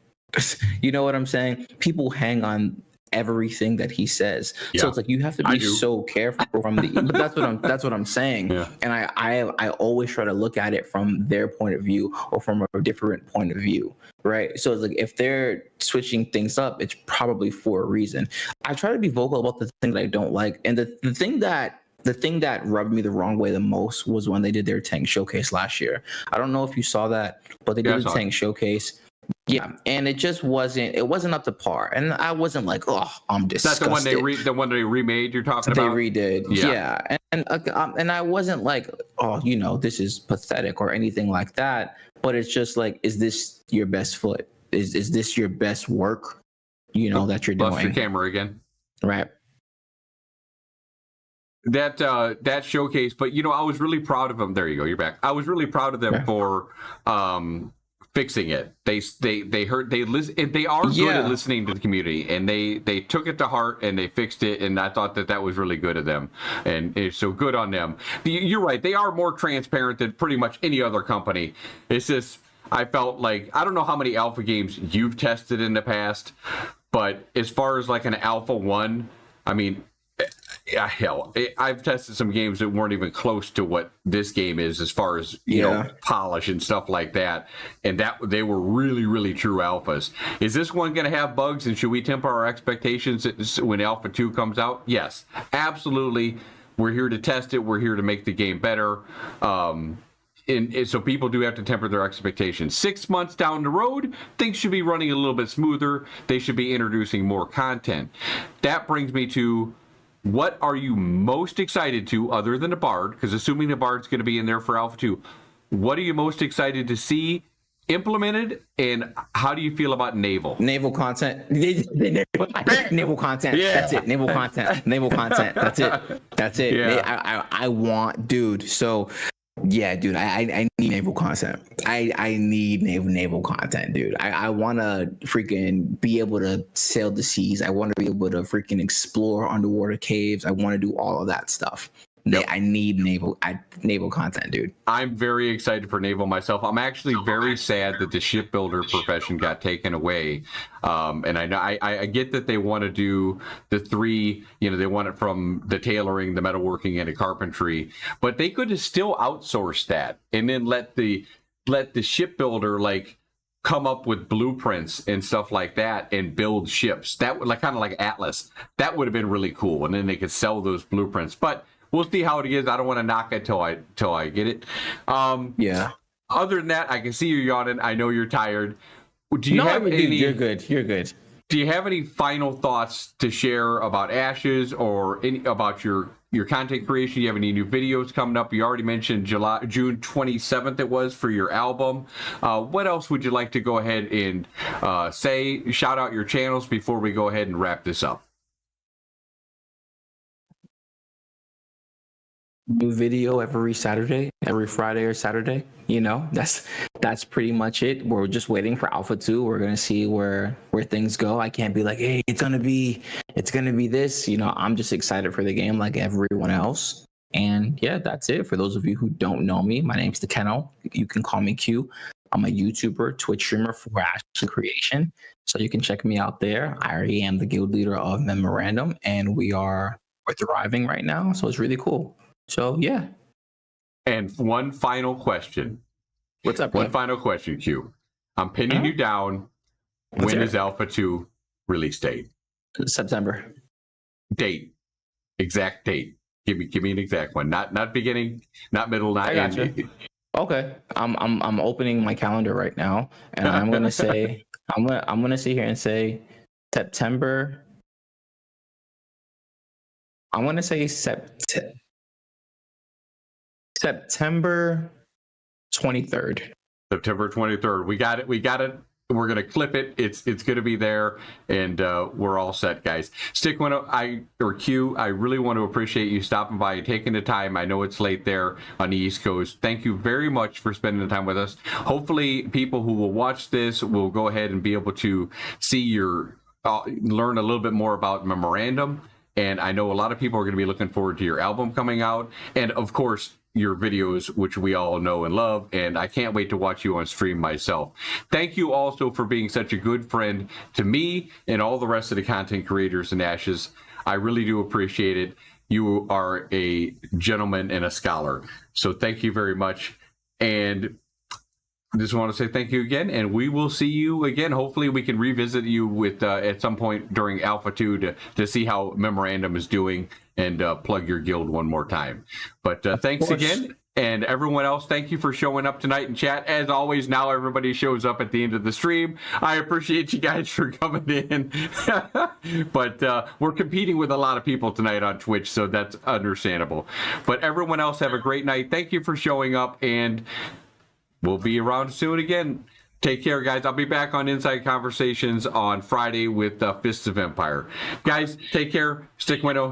You know what I'm saying? People hang on everything that he says. Yeah, so it's like you have to be so careful from the but that's what I'm saying. Yeah. And I always try to look at it from their point of view or from a different point of view, right? So it's like if they're switching things up, it's probably for a reason. I try to be vocal about the thing that I don't like, and the thing that rubbed me the wrong way the most was when they did their tank showcase last year. I don't know if you saw that, but they did the tank showcase. Yeah, and it just wasn't up to par, and I wasn't like, oh, I'm disgusted. That's the one they remade. You're talking about? They redid, yeah, and I wasn't like, oh, this is pathetic or anything like that. But it's just like, is this your best foot? Is this your best work? That you're doing. Lost your camera again, right? That showcase, but I was really proud of them. There you go, you're back. I was really proud of them for fixing it. They listen. They are good at listening to the community, and they took it to heart and they fixed it. And I thought that was really good of them, and so good on them. You're right. They are more transparent than pretty much any other company. It's just I felt like I don't know how many alpha games you've tested in the past, but as far as like an alpha one, I mean. Yeah, hell, I've tested some games that weren't even close to what this game is as far as polish and stuff like that, and that they were really, really true alphas. Is this one going to have bugs, and should we temper our expectations when Alpha 2 comes out? Yes, absolutely. We're here to test it. We're here to make the game better. And so people do have to temper their expectations. 6 months down the road, things should be running a little bit smoother. They should be introducing more content. That brings me to, what are you most excited to, other than the Bard? Because assuming the Bard's going to be in there for Alpha 2, what are you most excited to see implemented, and how do you feel about naval content? Naval content. Yeah. That's it. Naval content. That's it. Yeah. I want, dude. So. Yeah, dude, I need naval content. I need naval content, dude. I want to freaking be able to sail the seas. I want to be able to freaking explore underwater caves. I want to do all of that stuff. Yep. I need naval content, dude. I'm very excited for naval myself. I'm actually very sad that the shipbuilder profession got taken away. And I get that they want to do the three, they want it from the tailoring, the metalworking, and the carpentry, but they could have still outsourced that and then let the shipbuilder come up with blueprints and stuff like that and build ships. That would kind of like Atlas. That would have been really cool, and then they could sell those blueprints. But we'll see how it is. I don't want to knock it till I get it. Yeah. Other than that, I can see you yawning. I know you're tired. Do you have any? You're good. You're good. Do you have any final thoughts to share about Ashes or about your content creation? Do you have any new videos coming up? You already mentioned June 27th it was for your album. What else would you like to go ahead and say? Shout out your channels before we go ahead and wrap this up. New video every Saturday, every Friday or Saturday. That's pretty much it. We're just waiting for Alpha 2. We're gonna see where things go. I can't be like, hey, it's gonna be this. I'm just excited for the game like everyone else. And yeah, that's it. For those of you who don't know me, my name's SticQeno. You can call me Q. I'm a YouTuber, Twitch streamer for Ashley Creation. So you can check me out there. I already am the guild leader of Memorandum, and we're thriving right now. So it's really cool. So, yeah. And one final question. What's up, One final question, Q. I'm pinning you down. When is Alpha 2 release date? September. Date. Exact date. Give me an exact one. Not beginning, not middle, not end. Okay. I'm opening my calendar right now, and I'm gonna say I'm gonna sit here and say September. I'm gonna say September 23rd. September 23rd. We got it. We're going to clip it. It's going to be there, and we're all set, guys. Q, I really want to appreciate you stopping by and taking the time. I know it's late there on the East Coast. Thank you very much for spending the time with us. Hopefully, people who will watch this will go ahead and be able to see learn a little bit more about Memorandum And I know a lot of people are going to be looking forward to your album coming out. And of course, your videos, which we all know and love. And I can't wait to watch you on stream myself. Thank you also for being such a good friend to me and all the rest of the content creators in Ashes. I really do appreciate it. You are a gentleman and a scholar. So thank you very much. And just want to say thank you again, and we will see you again. Hopefully we can revisit you with at some point during Alpha 2 to see how Memorandum is doing and plug your guild one more time. But thanks again. And everyone else, thank you for showing up tonight in chat. As always, now everybody shows up at the end of the stream. I appreciate you guys for coming in. But we're competing with a lot of people tonight on Twitch, so that's understandable. But everyone else, have a great night. Thank you for showing up, and we'll be around soon again. Take care, guys. I'll be back on Inside Conversations on Friday with Fists of Empire. Guys, take care. SticQeno.